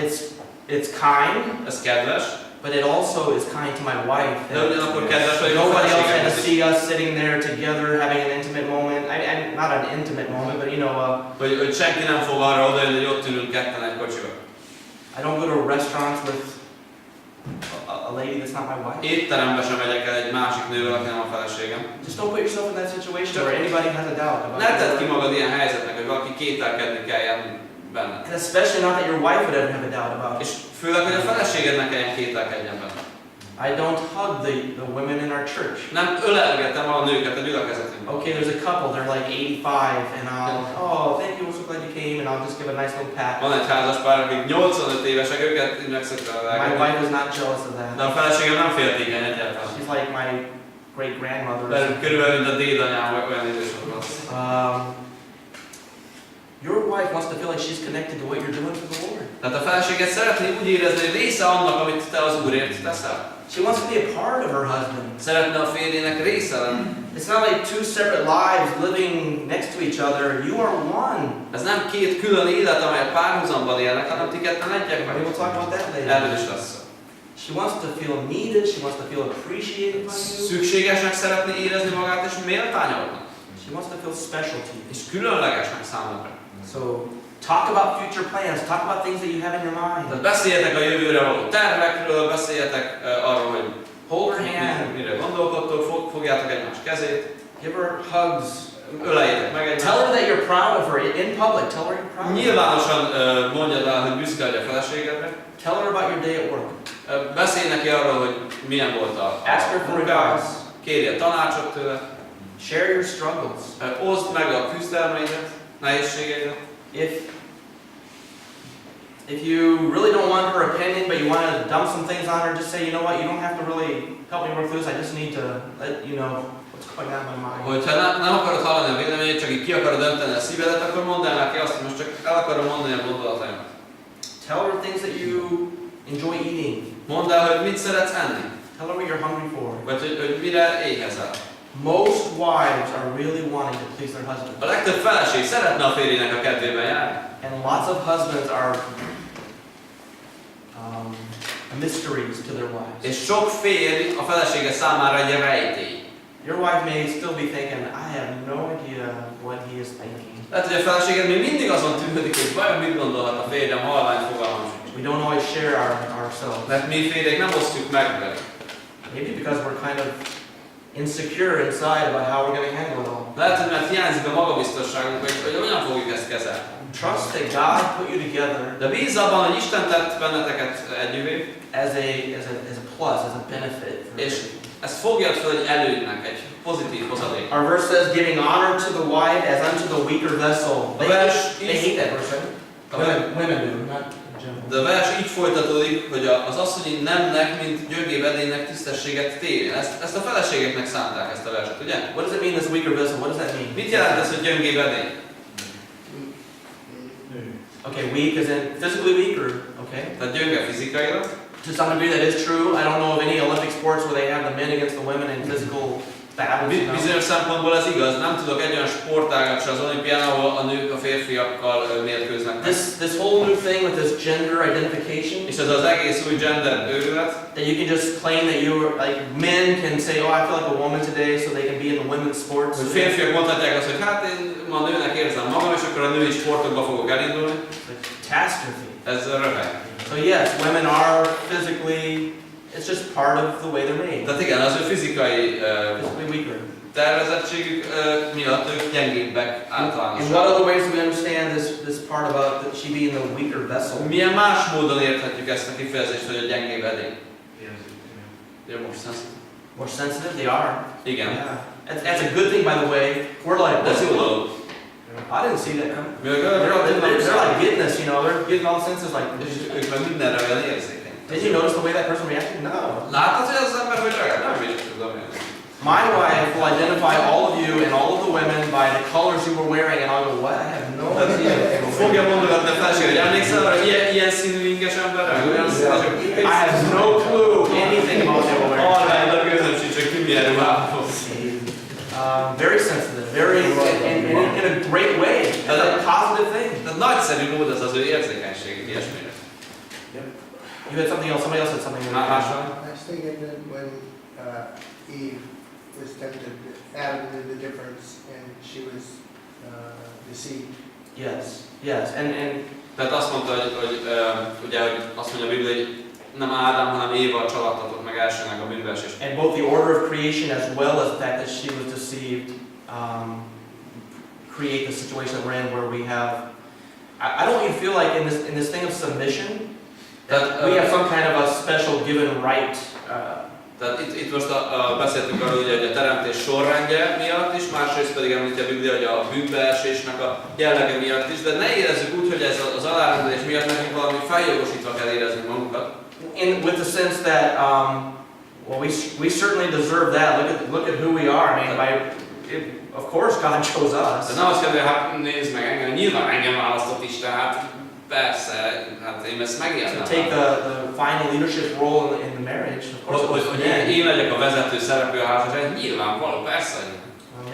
It's kind, Ez kedves. but it also is kind to my wife. De ugyanakkor kedves, hogy Nobody else had to see us sitting there together having an intimate moment. Not an intimate moment, but you know, hogy senki nem fog arra odajönni, hogy ott ülünk ketten egy kocsiba. I don't go to restaurants with a lady that's not my wife. Étterembe sem megyek el egy másik nővel, aki nem a feleségem. Just don't put yourself in that situation where anybody has a doubt about Ne tedd it. ki magad ilyen helyzetnek, hogy valaki kételkedni kelljen benne. And especially not that your wife would ever have a doubt about it. És főleg, hogy a feleségednek kelljen kételkedjen benne. I don't hug the women in our church. Nem ölelgetem a nőket a gyülekezetünkben. Okay, there's a couple, they're like 85, and oh, thank you, I'm so glad you came, and I'll just give a nice little pat. Van egy házaspár, akik 85 évesek, őket megszokta My ölelgetni. wife is not jealous of De that. a feleségem nem féltékeny egyáltalán. She's like my great grandmother. Körülbelül, mint a dédanyám, vagy olyan idősek volt. Your wife wants to feel like she's connected to what you're doing for the Lord. Tehát a feleséget szeretné úgy érezni, hogy része annak, amit te az Úrért teszel. She wants to be a part of her husband. Szeretne a férjének része lenni. It's not like two separate lives living next to each other. You are one. Ez nem két külön élet, amelyet párhuzamban élnek, hanem ti ketten egyek Maybe meg. we'll talk about that later. Erről is lesz szó. She wants to feel needed. She wants to feel appreciated by you. Szükségesnek szeretné érezni magát, és méltányolni. She wants to feel special to you. És különlegesnek számomra. So talk about future plans. Talk about things that you have in your mind. Tehát beszéljetek a jövőre való tervekről, beszéljetek arról, hogy Hold her hand. mire gondolkodtok, fogjátok egymás kezét, Give her hugs. öleljétek meg egymást. Tell her that you're proud of her in public. Tell her you're proud of her. Nyilvánosan mondjad el, hogy büszke vagy a feleségedre. Tell her about your day at work. Beszélj neki arról, hogy milyen volt a Ask her for munkád, advice. kérje tanácsot tőle, Share your struggles. oszd meg a küzdelmeidet, nehézségeidet. If you really don't want her opinion, but you want to dump some things on her, just say, you know what, you don't have to really help me work through this. I just need to let you know what's going on in my mind. Hogyha nem akarod hallani a véleményét, csak így ki akarod dönteni a szívedet, akkor mondd el neki azt, hogy most csak el akarom mondani a gondolataimat. Tell her things that you enjoy eating. Mondd el, hogy mit szeretsz enni, Tell her what you're hungry for. vagy hogy mire éhezel. Most wives are really wanting to please their husband. A legtöbb feleség szeretne a férjének a kedvében járni. And lots of husbands are mysteries to their wives. És sok férj a felesége számára egy rejtély. Your wife may still be thinking, I have no idea what he is thinking. Lehet, hogy a feleséged még mindig azon tűnődik, hogy vajon mit gondolhat a férjem, halvány fogalmam sincs. We don't always share ourselves. Mert mi férjek nem osztjuk meg velük. Maybe because we're kind of insecure inside about how we're going to handle it all. Lehet, hogy mert hiányzik a magabiztosságunk, hogy hogyan fogjuk ezt kezelni. Trust that God put you together De bízz abban, hogy Isten tett benneteket együvé, as a plus, as a benefit. és ezt fogjad fel egy előnynek, egy pozitív hozadék. Our verse says, giving honor to the wife as unto the weaker vessel. They hate that verse, right? Women do, not in general. De a vers így folytatódik, hogy az asszonyi nemnek, mint gyöngébb edénynek tisztességet térjen. Ezt a feleségeknek szánták, ezt a verset, ugye? What does it mean, this weaker vessel? What does that mean? Mit jelent ez, hogy gyöngébb edény? Okay, weak as in physically weaker, okay? Tehát gyönge fizikailag. To some degree that is true. I don't know of any Olympic sports where they have the men against the women in physical battles. You know? Bizonyos szempontból ez igaz. Nem tudok egy olyan sportágat se az olimpián, ahol a nők a férfiakkal mérkőznek. This whole new thing with this gender identification. És ez az egész új gender őrület. That you can just claim that you are, like, men can say, oh, I feel like a woman today, so they can be in the women's sports. Hogy férfiak mondhatják azt, hogy hát én ma nőnek érzem magam, és akkor a női sportokba fogok elindulni. Catastrophe. Ez röhely. So yes, women are physically, it's just part of the way they're made. Tehát igen, az ő fizikai Physically weaker. tervezettségük miatt ők gyengébbek In általánosan. what other ways do we understand this part about that she being the weaker vessel? Milyen más módon érthetjük ezt a kifejezést, hogy a gyengébb edény? They're more sensitive. More sensitive they are. Igen. Yeah. That's a good thing, by the way. We're like, Ez jó dolog. I didn't see that coming. They're They're like getting this, you know, they're getting all the senses like. És ők meg mindenre olyan érzékeny. Did you notice the way that person reacted? No. Láttad, hogy az ember hogy reagál? Nem is tudom én. My wife will identify all of you and all of the women by the colors you were wearing, and I'll go, what? I have no idea. Fogja mondogatni a feleség, hogy emlékszel arra, hogy ilyen színű inges emberre? I have no clue anything about what they were wearing. Halványnak őzöm sincs, hogy ki milyen ruhában fog. Very sensitive, very in a great way. That's a positive thing. De nagyszerű mód az az ő érzékenység, ilyesmire. You had something else. Somebody else had something. I was thinking that when Eve was tempted, Adam knew the difference and she was deceived. Yes, and Tehát azt mondta, hogy ugye, hogy azt mondja a Biblia, hogy nem Ádám, hanem Éva csalódtatott meg elsőnek a bűnbeesés. and both the order of creation as well as the fact that she was deceived create the situation that we're in, where we have. I don't even feel like in this thing of submission that we have some kind of a special given right. Tehát itt most beszéltünk arról, ugye, hogy a teremtés sorrendje miatt is, másrészt pedig említi a Biblia, hogy a bűnbeesésnek a jellege miatt is, de ne érezzük úgy, hogy ez az alárendelés miatt nekünk valami feljogosítva kell érezni magunkat. With the sense that, well, we certainly deserve that. Look at who we are. I mean, of course, God chose us. De nem azt kell, hogy hát nézd meg engem, nyilván engem választott Isten, hát persze, hát én ezt megértem. To take the final leadership role in the marriage, of course. Hogy én legyek a vezető szereplő a házasságban, nyilvánvaló, persze.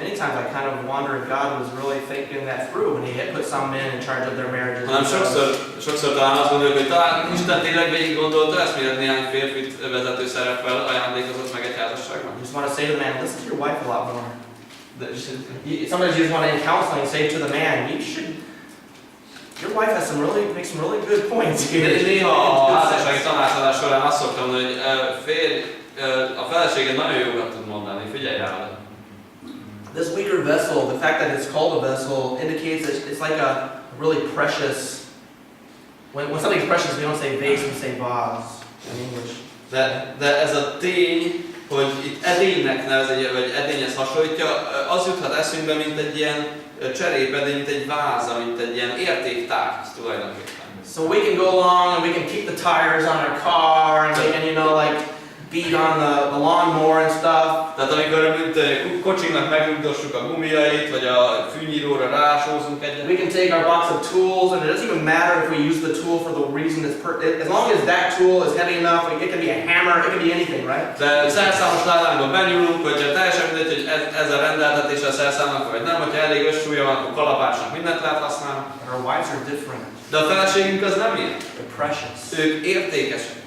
Many times I kind of wonder if God was really thinking that through when He had put some men in charge of their marriages. Hanem sokszor talán azt gondoljuk, hogy talán Isten tényleg végig gondolta ezt, miért néhány férfit vezető szereppel ajándékozott meg egy házasságban. You just want to say to the man, listen to your wife a lot more. Sometimes you just want to in counseling say to the man, your wife makes some really good points here. Néha a házassági tanácsadás során azt szoktam mondani, hogy a feleséged nagyon jókat tud mondani, figyelj rá. This weaker vessel, the fact that it's called a vessel, indicates that it's like a really precious. When something's precious, we don't say vase, we say vase in English. De ez a tény, hogy itt edénynek nevezik, vagy edényhez hasonlítja, az juthat eszünkbe, mint egy ilyen cserépedény, mint egy váza, mint egy ilyen értéktárgy tulajdonképpen. So we can go along and we can kick the tires on our car and we can, like, beat on the lawnmower and stuff. Tehát amikor kocsinknak megrugdossuk a gumiait, vagy a fűnyíróra rásózunk egyet. We can take our box of tools, and it doesn't even matter if we use the tool for the reason as long as that tool is heavy enough. It can be a hammer, it can be anything, right? De szerszámos ládánkba benyúlunk, hogy teljesen mindegy, hogy ez a rendeltetés a szerszámnak, vagy nem, hogyha elég össúlya van, akkor kalapácsnak mindent lehet használni. But our wives are different. De a feleségünk az nem ilyen. They're precious. Ők értékesek.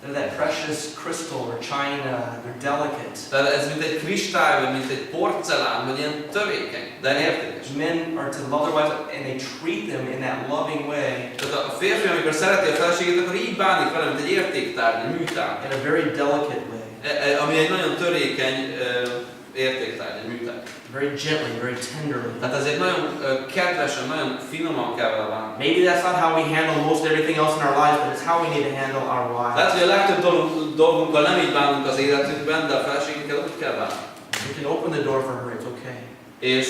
They're that precious crystal or china. They're delicate. Tehát ez mint egy kristály, vagy mint egy porcelán, vagy ilyen törékeny, de értékes. Men are to love their wives and they treat them in that loving way. Tehát a férfi, amikor szereti a feleségét, akkor így bánik vele, mint egy értéktárgy, egy műtárgy. In a very delicate way. Ami egy nagyon törékeny értéktárgy, egy műtárgy. Very gently, very tenderly. Tehát ezért nagyon kedvesen, nagyon finoman kell vele bánni. Maybe that's not how we handle most everything else in our lives, but it's how we need to handle our wives. Lehet, hogy a legtöbb dolgunkkal nem így bánunk az életünkben, de a feleségünkkel úgy kell bánni. You can open the door for her, it's okay. És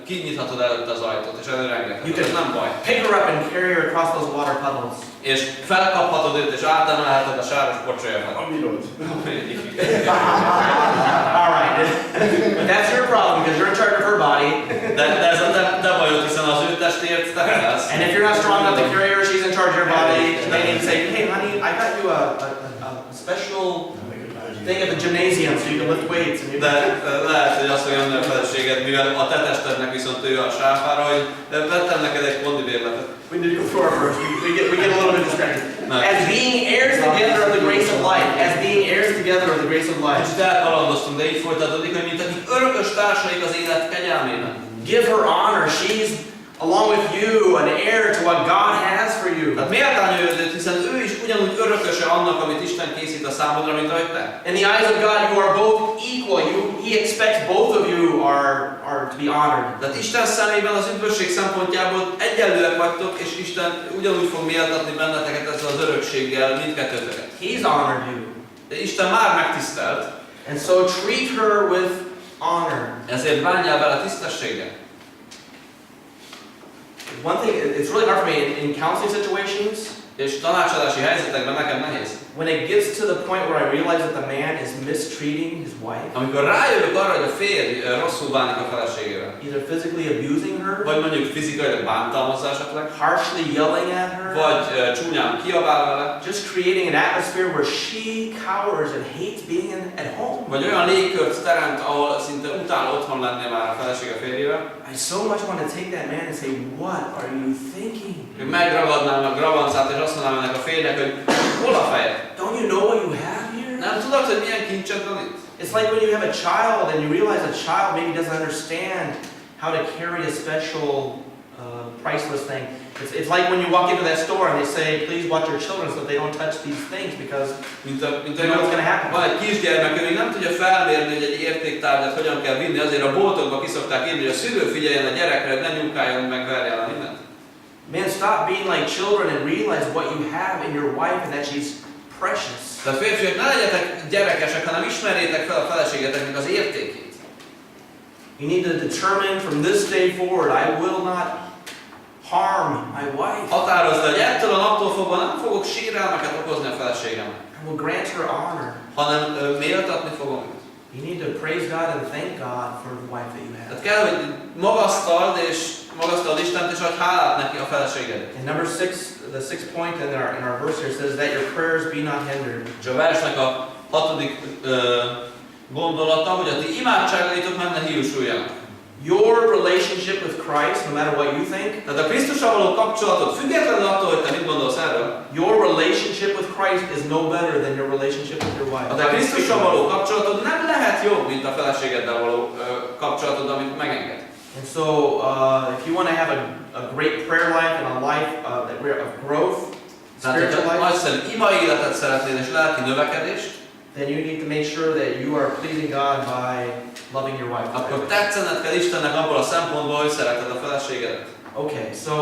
kinyithatod előtt az ajtót, és előrengethetod, ez nem baj. Pick her up and carry her across those water puddles. És felkaphatod őt, és átemelheted a sáros pocsolyakat. All right. But that's your problem because you're in charge of her body. De ez a te bajod, hiszen az ő testért te felelsz. And if you're not strong enough to carry her, she's in charge of your body. They need to say, hey honey, I got you a special thing at the gymnasium so you can lift weights. And De lehet, hogy azt mondja a feleséged, mivel a te testednek viszont ő a sáfára, hogy vettem neked egy kondibérletet. We need to go through our verse. We get a little bit distracted. As being heirs together of the grace of life. As being heirs together of the grace of life. És elkalandoztunk, de így folytatódik, hogy mint akik örökös társaik az élet kegyelmének. Give her honor. She's, along with you, an heir to what God has for you. Tehát méltányolj őt, hiszen ő is ugyanúgy örököse annak, amit Isten készít a számodra, mint ahogy te. In the eyes of God, you are both equal. He expects both of you are to be honored. Tehát Isten szemében az üdvösség szempontjából egyenlőek vagytok, és Isten ugyanúgy fog méltatni benneteket ezzel az örökséggel, mindkettőtöket. He's honored you. De Isten már megtisztelt. And so treat her with honor. Ezért bánjál vele tisztességgel. One thing, it's really hard for me in counseling situations. És tanácsadási helyzetekben nekem nehéz. When it gets to the point where I realize that the man is mistreating his wife, Amikor rájövök arra, hogy a férj rosszul bánik a feleségével, either physically abusing her, vagy mondjuk fizikailag bántalmazzá esetleg, harshly yelling at her, vagy csúnyán kiabál vele, just creating an atmosphere where she cowers and hates being at home. vagy olyan légkört teremt, ahol szinte utál otthon lenni már a feleség a férjével, I so much want to take that man and say, what are you thinking? megragadnám a gravancát, és azt mondanám ennek a férjnek, hogy hol a fejed? Don't you know what you have here? Nem tudod, hogy milyen kincsed van itt? It's like when you have a child and you realize a child maybe doesn't understand how to carry a special priceless thing. It's like when you walk into that store and they say, please watch your children so they don't touch these things because you know what's going to happen. Van egy kisgyermek, ő még nem tudja felmérni, hogy egy értéktárgyat hogyan kell vinni, azért a boltokba ki szokták írni, hogy a szülő figyeljen a gyerekre, hogy ne nyúkáljon meg, verjen el mindent. Man, stop being like children and realize what you have in your wife and that she's precious. Tehát férfiak, ne legyetek gyerekesek, hanem ismerjétek fel a feleségeteknek az értékét. You need to determine from this day forward, I will not harm my wife. Határozd, hogy ettől a naptól fogva nem fogok sérelmeket okozni a feleségemnek, I will grant her honor. hanem méltatni fogom őt. You need to praise God and thank God for the wife that you have. Tehát kell, hogy magasztald Istent, és adj hálát neki a feleségedért. And number 6, the 6th point in our verse here says that your prayers be not hindered. És a versnek a 6. gondolata, hogy a ti imádságaitok meg ne hiúsuljanak. Your relationship with Christ, no matter what you think, Tehát a Krisztussal való kapcsolatod, függetlenül attól, hogy te mit gondolsz erről, your relationship with Christ is no better than your relationship with your wife. a te Krisztussal való kapcsolatod nem lehet jobb, mint a feleségeddel való kapcsolatod, amit megenged. And so, if you want to have a great prayer life and a life of growth, spiritual Tehát, life, nagyszerű ima életet szeretnél és lelki növekedést, then you need to make sure that you are pleasing God by loving your wife. akkor tetszened kell Istennek abból a szempontból, hogy szereted a feleségedet. Okay, so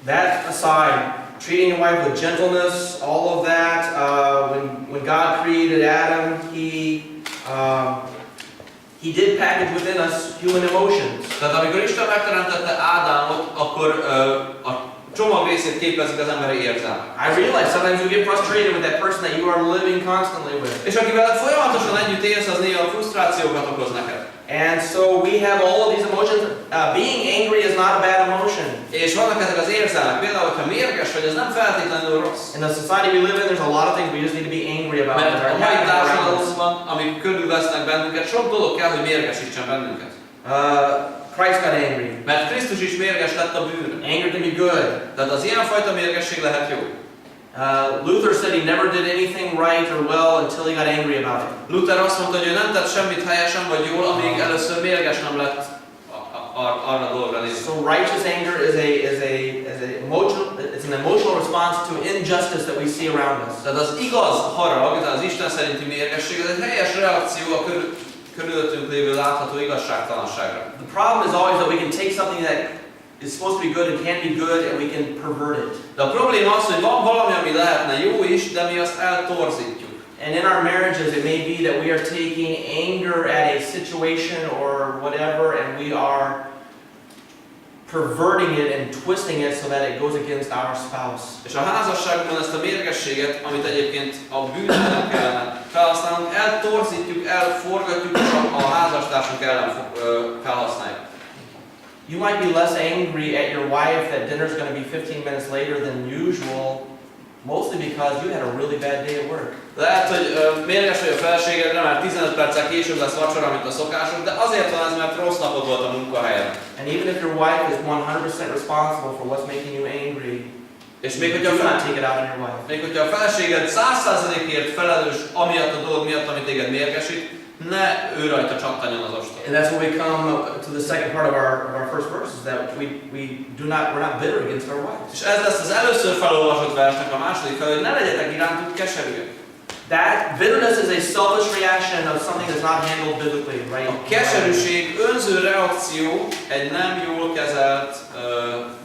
that aside, treating your wife with gentleness, all of that. When God created Adam, He did package within us human emotions. Tehát amikor Isten megteremtette Ádámot, akkor a csomag részét képezik az emberi érzelmek. I realize sometimes you get frustrated with that person that you are living constantly with. És akivel folyamatosan együtt élsz, az néha frusztrációkat okoz neked. And so we have all of these emotions. Being angry is not a bad emotion. És vannak ezek az érzelmek, például, hogyha mérges vagy, ez nem feltétlenül rossz. In the society we live in, there's a lot of things we just need to be angry about. Mert a mai társadalomban, amik körülvesznek bennünket, sok dolog kell, hogy mérgesítsen bennünket. Christ got angry. Mert Krisztus is mérges lett a bűnre. Anger can be good. Tehát az ilyenfajta mérgesség lehet jó. Luther said he never did anything right or well until he got angry about it. Luther azt mondta, hogy ő nem tett semmit helyesen vagy jól, amíg először mérges nem lett arra a dologra nézni. So righteous anger is an emotional response to injustice that we see around us. Tehát az igaz harag, tehát az Isten szerinti mérgesség, ez egy helyes reakció a körülöttünk lévő látható igazságtalanságra. The problem is always that we can take something that is supposed to be good and can be good and we can pervert it. De a probléma az, hogy van valami, ami lehetne jó is, de mi azt eltorzítjuk. And in our marriages it may be that we are taking anger at a situation or whatever and we are perverting it and twisting it so that it goes against our spouse. És a házasságban ezt a mérgességet, amit egyébként a bűnben kellene felhasználnunk, eltorzítjuk, elforgatjuk, és a házastársunk ellen felhasználjuk. You might be less angry at your wife that dinner's going to be 15 minutes later than usual, mostly because you had a really bad day at work. Lehet, hogy mérges vagy a feleségedre, mert 15 perccel később lesz vacsora, mint a szokásos, de azért van ez, mert rossz napod volt a munkahelyen. And even if your wife is 100% responsible for what's making you angry, és még hogyha a feleséged 100%-ért felelős amiatt a dolog miatt, amit téged mérgesít, ne ő rajta csattanjon az ostor. And that's when we come to the second part of our first verse, is that we're not bitter against our wives. És ez lesz az először felolvasott versnek a második fel, hogy ne legyetek irántuk keserűek. That bitterness is a selfish reaction of something that's not handled biblically, right? A keserűség önző reakció egy nem jól kezelt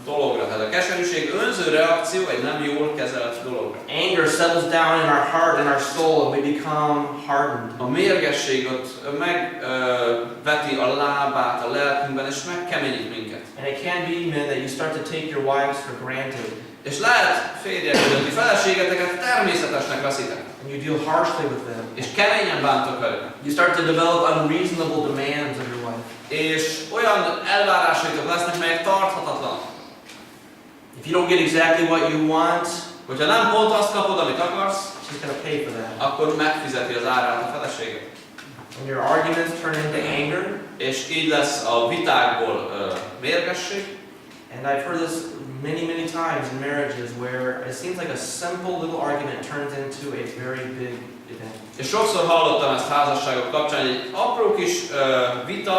dologra. Tehát a keserűség önző reakció egy nem jól kezelt dologra. Anger settles down in our heart and our soul and we become hardened. A mérgesség ott megveti a lábát a lelkünkben és megkeményít minket. And it can be, men, that you start to take your wives for granted. És lehet férjek közötti feleségeteket természetesnek veszitek. And you deal harshly with them. És keményen bántok velük. You start to develop unreasonable demands of your wife. És olyan elvárásaitok lesznek, melyek tarthatatlanak. If you don't get exactly what you want, hogyha nem pont azt kapod, amit akarsz, she's going to pay for that. akkor megfizeti az árát a feleséged. And your arguments turn into anger. És így lesz a vitákból mérgesség. And I've heard this many times in marriages where it seems like a simple little argument turns into a very big event. És sokszor hallottam ezt házasságok kapcsán, hogy egy apró kis vita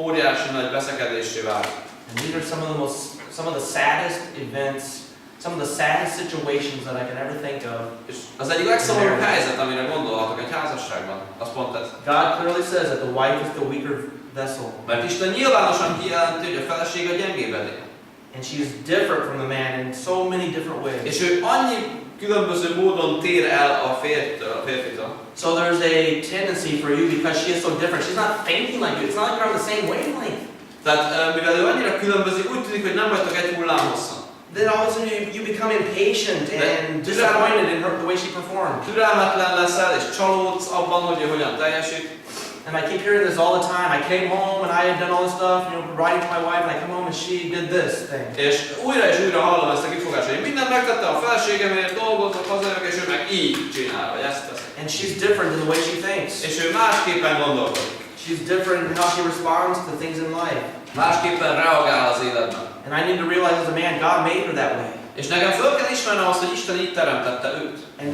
óriási nagy veszekedéssé válik. And these are some of the saddest events, some of the saddest situations that I can ever think of. És az egyik legszomorúbb helyzet, amire gondolhatok egy házasságban, az pont ez. God clearly says that the wife is the weaker vessel. Mert Isten nyilvánosan kijelenti, hogy a feleség a gyengébb edény. And she is different from the man in so many different ways. És ő annyi különböző módon tér el a férfitől. So there's a tendency for you, because she is so different. She's not thinking like you. It's not like you're on the same wavelength. Tehát mivel ő annyira különbözik, úgy tűnik, hogy nem vagytok egy hullámhosszon. Then all of a sudden you become impatient and disappointed in the way she performed. Türelmetlen leszel és csalódsz abban, hogy ő hogyan teljesít. And I keep hearing this all the time. I came home and I had done all this stuff, providing for my wife, and I come home and she did this thing. És újra hallom ezt a kifogást, hogy mindent megtette a feleségemért, dolgozok, hazajövök, és ő meg így csinál, vagy ezt tesz. And she's different in the way she thinks. És ő másképpen gondolkodik. She's different in how she responds to things in life. Másképpen reagál az életben. And I need to realize as a man, God made her that way. És nekem föl kell ismernem azt, hogy Isten így teremtette őt. And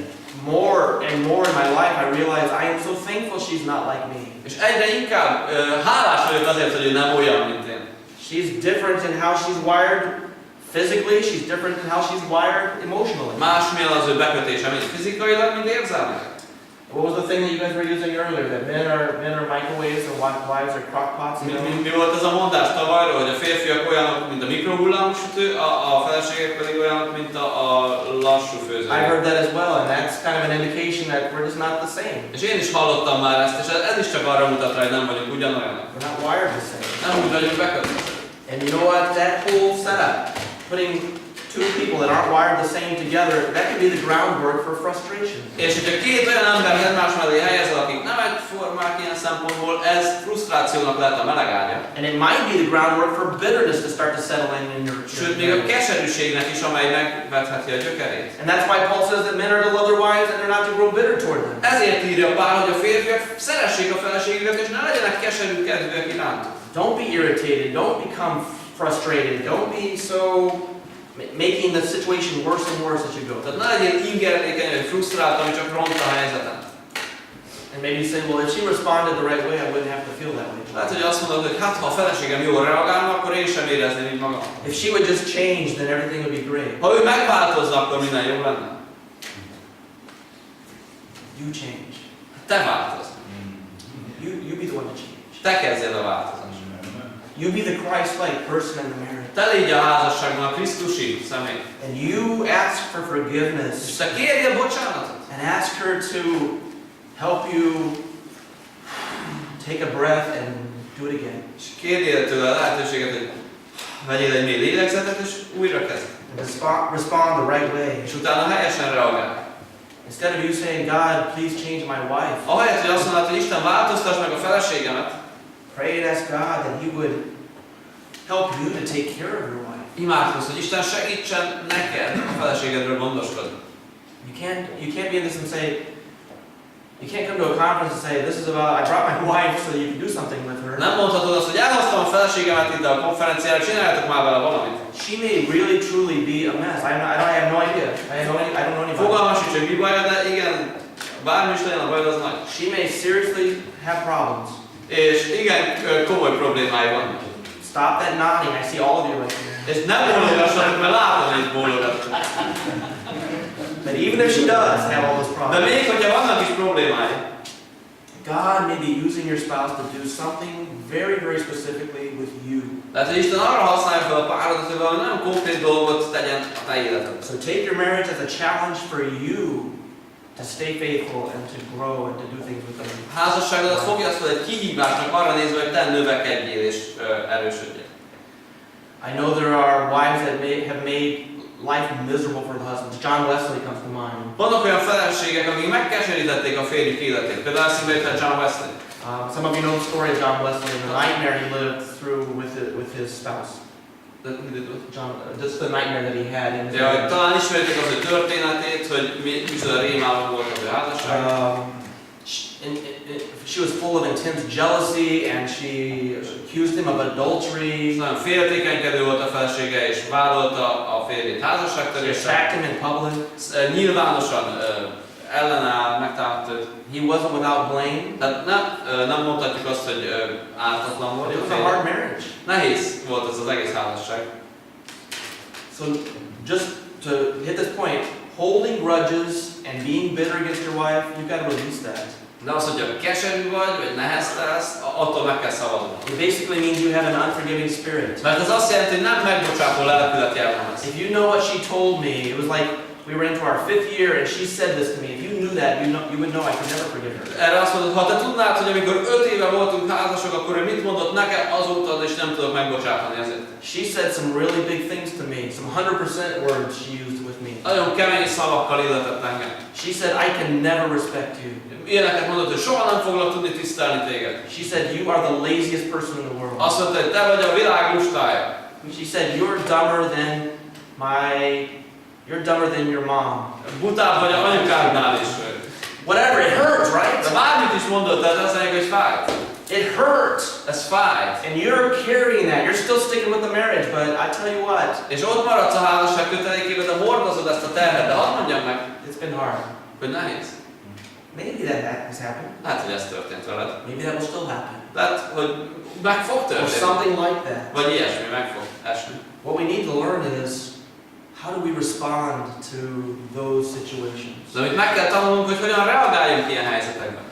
more in my life I realize I am so thankful she's not like me. És egyre inkább hálás vagyok azért, hogy ő nem olyan, mint én. She's different in how she's wired physically, she's different in how she's wired emotionally. Másmilyen az ő bekötése, mint fizikailag, mint érzelmileg. What was the thing that you guys were using earlier? That men are microwaves and wives are crock pots? Mi volt ez a mondás tavalyról, hogy a férfiak olyanok, mint a mikrohullámsütő, a feleségek pedig olyanok, mint a lassú főző. I heard that as well, and that's kind of an indication that we're just not the same. És én is hallottam már ezt, és ez is csak arra mutat rá, hogy nem vagyunk ugyanolyanok. We're not wired the same. Nem úgy vagyunk bekötve. And you know what? That whole setup, putting two people that aren't wired the same together, that could be the groundwork for frustration. És hogyha két olyan ember egymás mellé helyezel, akik nem egyformák ilyen szempontból, ez frusztrációnak lehet a melegágya. And it might be the groundwork for bitterness to start to settle in your sőt, még a keserűségnek is, amely megvetheti a gyökerét. And that's why Paul says that men are to love their wives and they're not to grow bitter toward them. Ezért írja Pál, hogy a férfiak szeressék a feleségüket, és ne legyenek keserű kedvűek irántuk. Don't be irritated, don't become frustrated, don't be so making the situation worse and worse as you go. Tehát ne legyél ingerlékeny, vagy frusztrált, ami csak ront a helyzeten. And maybe you say, well, if she responded the right way, I wouldn't have to feel that way. Lehet, hogy azt mondod, hogy hát ha a feleségem jól reagálna, akkor én sem érezném így magam. If she would just change, then everything would be great. Ha ő megváltozna, akkor minden jó lenne. You change. Te változz. You be the one to change. Te kezdjed a változást. You be the Christ-like person in the marriage. Te légy a házasságban a Krisztusi személy. And you ask for És forgiveness. te kérjél bocsánatot. And ask her to help you take a breath and do it again. És kérjél tőle a lehetőséget, hogy vegyél egy mély lélegzetet, és újra kezd. And respond the right way. És utána helyesen reagál. Instead of you saying, God, please change my wife, Ahelyett, hogy azt mondod, hogy Isten változtass meg a feleségemet, pray and ask God that He would help you to take care of your wife. imádkozz, hogy Isten segítsen neked a feleségedről gondoskodni. You can't be in this and say, you can't come to a conference and say, this is about, I brought my wife so you can do something with her. Nem mondhatod azt, hogy elhoztam a feleségemet ide a konferenciára, csináljátok már vele valamit. She may really truly be a mess. I have no idea. I don't know anybody. Fogalmas sincs, hogy mi baja, de igen, bármi is legyen a baj, az nagy. She may seriously have problems. És igen, komoly problémái vannak. Stop that nodding. I see all of you right here. És nem bólogassatok, mert látom, hogy bólogatok. But even if she does have all those De problems, még, hogyha vannak is problémái, God may be using your spouse to do something very, very specifically with you. tehát, hogy Isten arra használja fel a párodat, hogy valami nagyon konkrét dolgot tegyen a te életedben. So take your marriage as a challenge for you to stay faithful and to grow and to do things with them. Házasságodat fogja azt fel egy kihívásnak arra nézve, hogy te növekedjél és erősödjél. I know there are wives that have made life miserable for the husbands. John Wesley comes to mind. Vannak olyan feleségek, akik megkeserítették a férjük életét. Például eszembe jutott John Wesley. Some of you know the story of John Wesley and the nightmare he lived through with his spouse. Just the nightmare that he had in his marriage. Talán ismeritek az ő történetét, hogy micsoda rémálom volt az ő házasság. She was full of intense jealousy and she accused him of adultery. Nagyon féltékenykedő volt a felesége és vádolta a férjét She házasságtöréssel. attacked him in public. Nyilvánosan ellenáll, megtámadt őt. He wasn't without blame. Tehát nem mondhatjuk azt, hogy ártatlan volt It a was a férje. hard marriage. Nehéz volt ez az egész házasság. So just to hit this point, holding grudges and being bitter against your wife, you've got to release that. De az, hogyha keserű vagy neheztelsz, attól meg kell szabadulni. It basically means you have an unforgiving spirit. Mert ez azt jelenti, hogy nem megbocsátó lelkület jellemez. If you know what she told me, it was like we were into our 5th year and she said this to me. If you knew that, you would know I could never forgive her. Erre azt mondod, ha te tudnád, hogy amikor 5 éve voltunk házasok, akkor ő mit mondott nekem azóta, és nem tudok megbocsátani ezért. She said some really big things to me, some 100% words she used with me. Nagyon kemény szavakkal illetett engem. She said, I can never respect you. Ilyeneket mondott, hogy soha nem foglak tudni tisztelni téged. She said, you are the laziest person in the world. Azt mondta, hogy te vagy a világ lustája. She said, you're dumber than your mom. Butább vagy a anyukádnál is. Whatever, it hurts, right? De bármit is mondott, tehát azt mondják, hogy fájt. It hurts. Ez fájt. And you're carrying that. You're still sticking with the marriage, but I tell you what, És ott maradsz a házasság kötelékében, de hordozod ezt a terhet, de hadd mondjam meg, it's been hard. hogy nehéz. Maybe that has happened. Lehet, hogy ez történt veled. Maybe that will still happen. Lehet, hogy meg fog Or történni. something like that. Vagy ilyesmi meg fog esni. What we need to learn is how do we respond to those situations? De amit meg kell tanulnunk, hogy hogyan reagáljunk ilyen helyzetekben.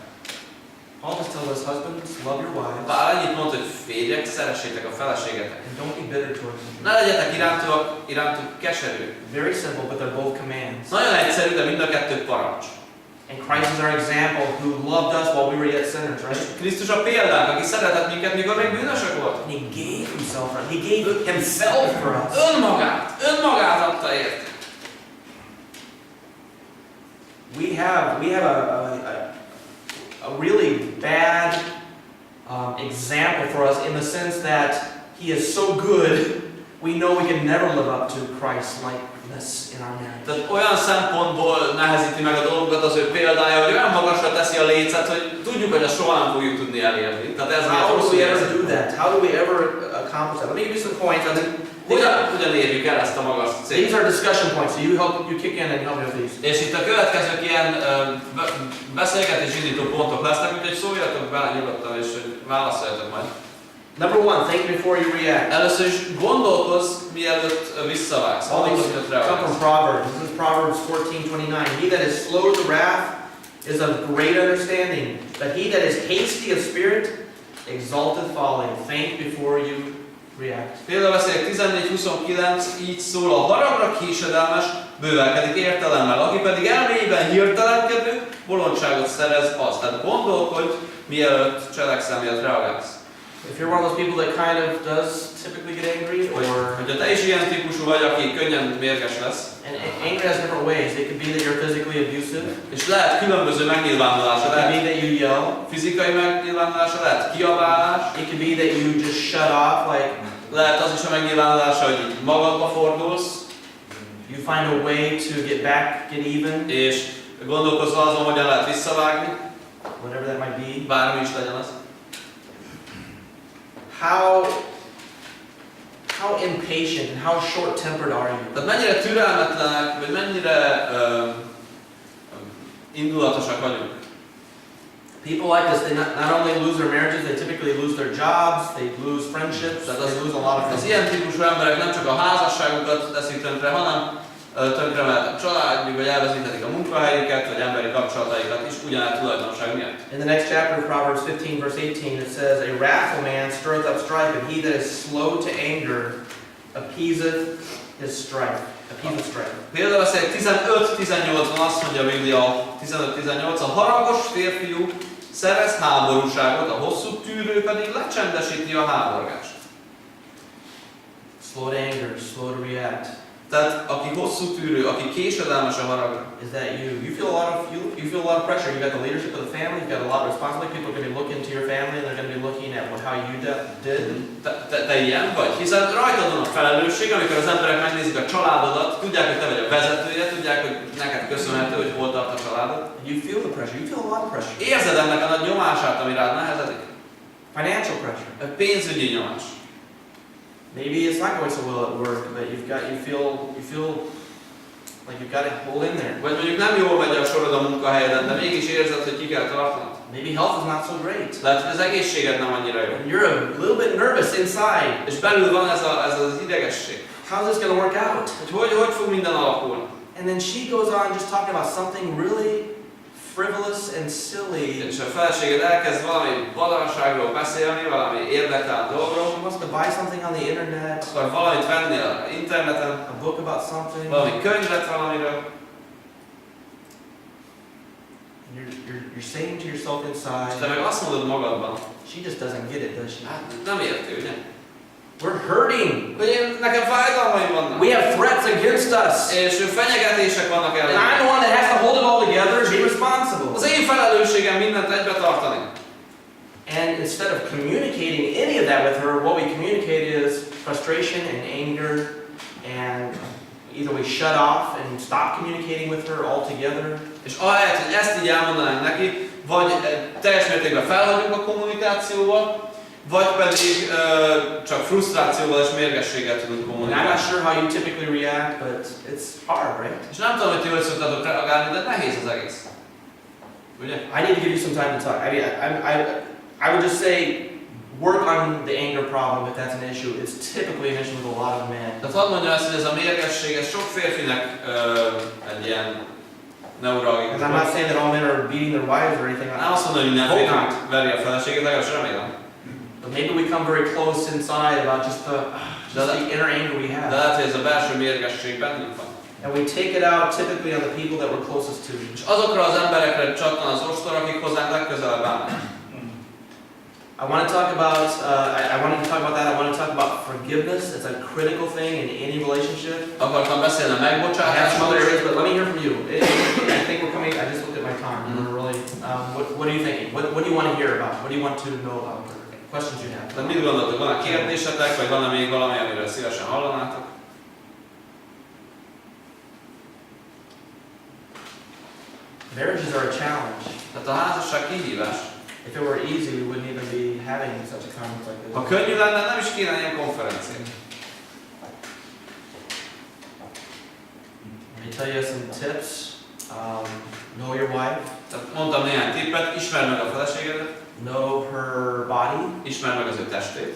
Paul just tells us, husbands, love your wives, Pál annyit mond, hogy férjek, szeressétek a feleségetek. and don't be bitter towards them. Ne legyetek irántuk keserűek. Very simple, but they're both commands. Nagyon egyszerű, de mind a kettő parancs. And Christ is our example, who loved us while we were yet sinners, right? Krisztus a példánk, aki szeretett minket, mikor még bűnösök voltunk. And He gave Himself for us. He gave Himself for us. Önmagát adta érte. We have a really bad example for us in the sense that He is so good, we know we can never live up to Christ-likeness in our marriage. Tehát olyan szempontból nehezíti meg a dolgokat az ő példája, hogy olyan magasra teszi a lécet, hogy tudjuk, hogy ezt soha nem fogjuk tudni elérni. Tehát ez How do we ever do that? How do we ever accomplish that? Let me give you some points. Hogyan érjük el ezt a magas célt? These are discussion points, so you kick in and help me with these. És itt a következők ilyen beszélgetés indító pontok lesznek, úgyhogy szóljatok bele nyugodtan, és hogy válaszoljatok majd. Number one, think before you react. Először is gondolkozz, mielőtt visszavágsz. All these come from Proverbs. This is Proverbs 14:29. He that is slow to wrath is of great understanding, but he that is hasty of spirit exalteth folly. Think before you react. Példabeszédek 14:29 így szól: a haragra késedelmes bővelkedik értelemmel, aki pedig elmélyben hirtelenkedő, bolondságot szerez az. Tehát gondolkodj, mielőtt cselekszel, mielőtt reagálsz. If you're one of those people that kind of does typically get angry, or Hogyha te is ilyen típusú vagy, aki könnyen mérges lesz, and anger has different ways. It could be that you're physically abusive. és lehet különböző megnyilvánulása, It could be lehet that you yell. fizikai megnyilvánulása, lehet kiabálás, It could be that you just shut off, like lehet az is a megnyilvánulása, hogy így magadba fordulsz, you find a way to get back, get even, és gondolkozol azon, hogyan lehet visszavágni, whatever that might be. bármi is legyen az. How impatient and how short-tempered are you? Tehát mennyire türelmetlenek, vagy mennyire indulatosak vagyunk. People like this, they not only lose their marriages, they typically lose their jobs, they lose friendships, they lose a lot of Az things. ilyen típusú emberek nem csak a házasságukat teszik tönkre, hanem tönkre mehet a családjuk, vagy elveszíthetik a munkahelyüket, vagy emberi kapcsolataikat is ugyanez tulajdonság miatt. In the next chapter of Proverbs 15, verse 18, it says, a wrathful man stirreth up strife, and he that is slow to anger appeaseth his strife. Appeaseth strife. Példabeszédek 15-18-ban azt mondja a Biblia, 15-18, a haragos férfiú szerez háborúságot, a hosszú tűrő pedig lecsendesíti a háborgást. Slow to anger, slow to react. Tehát aki hosszú tűrő, aki késedelmes a haragra. Is that you? You feel a lot of pressure. You've got the leadership of the family. You've got a lot of responsibility. People are going to be looking to your family, and they're going to be looking at how you did. Te ilyen vagy? Hiszen rajtad van a felelősség, amikor az emberek megnézik a családodat, tudják, hogy te vagy a vezetője, tudják, hogy neked köszönhető, hogy hol tart a családod. You feel the pressure. You feel a lot of pressure. Érzed ennek a nagy nyomását, ami rád nehezedik? Financial pressure. A pénzügyi nyomás. Maybe it's not going so well at work, but you feel like you've got to hold in there. Vagy mondjuk nem jól megy a sorod a munkahelyeden, de mégis érzed, hogy ki kell tartanod. Maybe health is not so great. Lehet, hogy az egészséged nem annyira jó. And you're a little bit nervous inside. És belül van ez az idegesség. How's this going to work out? Hogy fog minden alakulni? And then she goes on just talking about something really frivolous and silly. És a feleséged elkezd valami badarságról beszélni, valami érdektelen dolgról. She wants to buy something on the internet, Akar valamit venni az interneten, a book about something. valami könyvet valamiről. You're saying to yourself És inside, te meg azt mondod magadban, she just doesn't get it, does she? hát nem érti, ugye? We're hurting. Hogy nekem fájdalmaim vannak. We have threats against us. És fenyegetések vannak And ellen. I'm the one that has to hold it all together and be responsible. Az én felelősségem mindent egybe tartani. And instead of communicating any of that with her, what we communicate is frustration and anger, and either we shut off and stop communicating with her altogether. És ahelyett, hogy ezt így elmondanánk neki, vagy teljes mértékben felhagyunk a kommunikációval, vagy pedig csak frusztrációval és mérgességgel tudunk And I'm kommunikálni. not sure how you typically react, but it's hard, right? És nem tudom, hogy ti hogy szoktatok reagálni, de nehéz az egész. Ugye? I need to give you some time to talk. I would just say, work on the anger problem if that's an issue. It's typically an issue with a lot of men. Tehát hadd mondjam ezt, hogy ez a mérgesség, ez sok férfinek egy ilyen neuralgikus. Because I'm not saying that all men are beating their wives or anything. Nem azt mondom, hogy minden férfi veri a feleségét, legalábbis remélem. But maybe we come very close inside about just the inner anger we De have. lehet, hogy ez a belső mérgesség bennünk van. And we take it out typically on the people that we're closest to. És azokra az emberekre csattan az ostor, akik hozzánk legközelebb állnak. I want to talk about, I wanted to talk about that. I want to talk about forgiveness. It's a critical thing in any relationship. Akartam beszélni a I have some other megbocsátásról. areas, but let me hear from you. I think we're coming, I just looked at my time. We're really, what are you thinking? What do you want to hear about? What do you want to know about? Questions you have? De mit gondoltok? Van-e kérdésetek, vagy van-e még valami, amiről szívesen hallanátok? Marriages are a challenge. Tehát a házasság kihívás. If it were easy, we wouldn't even be having such a conference like Ha this. könnyű lenne, nem is kéne ilyen konferencia. tell you some tips. Know your wife. Tehát mondtam néhány tippet, ismerd meg a feleségedet, Know her body. ismerd meg az ő testét.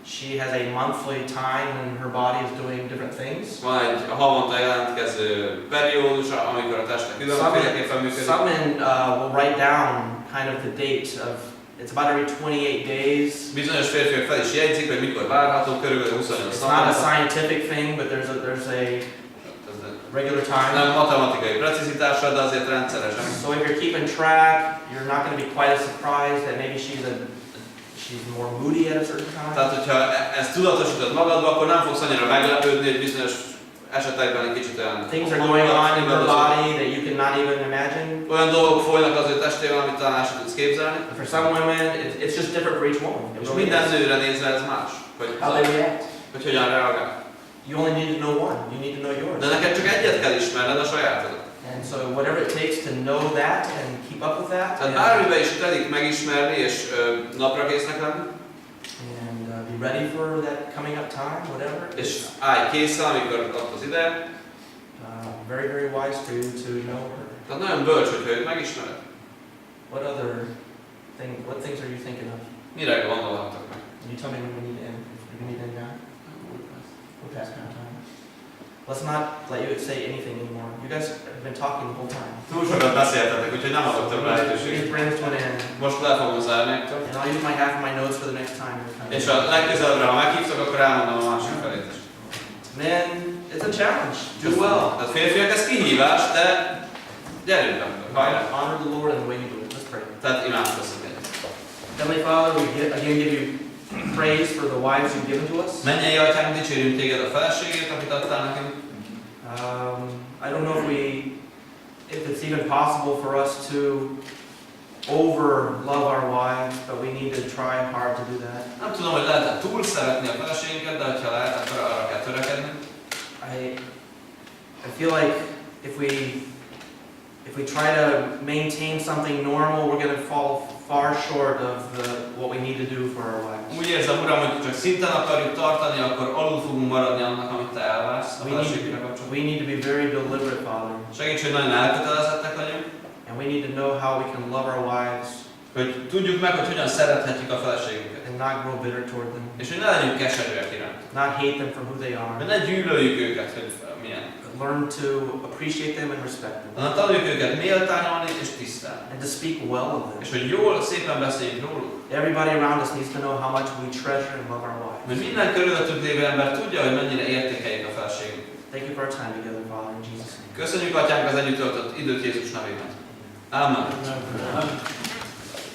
She has a monthly time when her body is doing different things. Van egy havonta jelentkező periódus, amikor a teste különféleképpen működik. Some men will write down kind of the date of, it's about every 28 days. Bizonyos férfiak fel is jegyzik, hogy mikor várható, körülbelül 28 It's not a napot. scientific thing, but there's a regular time. Nem matematikai precizitással, de azért rendszeresen. So if you're keeping track, you're not going to be quite as surprised that maybe she's more moody at a certain time. Tehát, hogyha ezt tudatosítod magadba, akkor nem fogsz annyira meglepődni, hogy bizonyos esetekben egy kicsit olyan... Things are going on in her body that you cannot even imagine. Olyan dolgok folynak az ő testében, amit talán el sem tudsz képzelni. And for some women, it's just different for each woman. It És really minden is. nőre nézve ez más, How they react. hogy hogyan reagál. You only need to know one. You need to know yours. De neked csak egyet kell ismerned, a sajátodat. And so whatever it takes to know that and keep up with that. Tehát bármiben is telik megismerni és napra késznek lenni. And be ready for that coming up time, whatever. És állj készen, amikor ott az ide. Very, very wise for you to know her. Tehát nagyon bölcs, hogyha őt megismered. What things are you thinking of? Mire gondolhattok meg? You tell me when we need to end. Do we need to end now? We're past kind of time. Let's not let you say anything anymore. You guys have been talking the whole time. Túl sokat beszéltetek, úgyhogy nem adok több We lehetőséget. bring this to an end. Most le fogom zárni. And I'll use my half of my notes for the next time. És a legközelebbre, ha meghívtok, akkor elmondom a másik felét is. Men, it's a challenge. Do well. Tehát férfiak, ez kihívás, de gyerünk hajrá! Honor the Lord in the way you do it. Let's pray. Tehát imádkozzunk egyet. Heavenly Father, we again give you praise for the wives you've given to us. Mennyei Atyánk, dicsérjünk téged a feleségét, amit adtál nekünk. I don't know if it's even possible for us to over love our wives, but we need to try hard to do that. Nem tudom, hogy lehet-e túl szeretni a feleségünket, de ha lehet, akkor arra kell törekedni. I feel like if we try to maintain something normal, we're going to fall far short of what we need to do for our wives. Úgy érzem, Uram, hogy csak szinten akarjuk tartani, akkor alul fogunk maradni annak, amit Te elvársz a feleségünkkel kapcsolatban. We need to be very deliberate, Father. Segíts, hogy nagyon elkötelezettek legyünk. And we need to know how we can love our wives. Hogy tudjuk meg, hogy hogyan szerethetjük a feleségünket. And not grow bitter toward them. És hogy ne legyünk keserűek iránt. Not hate them for who they are. Hogy ne gyűlöljük őket, hogy milyen. Learn to appreciate them and respect them. Hanem tanuljuk őket méltányolni és tisztelni. And to speak well of them. És hogy jól, szépen beszéljünk róluk. Everybody around us needs to know how much we treasure and love our wives. Mert minden körülöttünk lévő ember tudja, hogy mennyire értékeljük a feleségünket. Thank you for our time together, Father, in Jesus' name. Köszönjük, Atyánk, az együtt töltött időt Jézus nevében. Amen. Amen.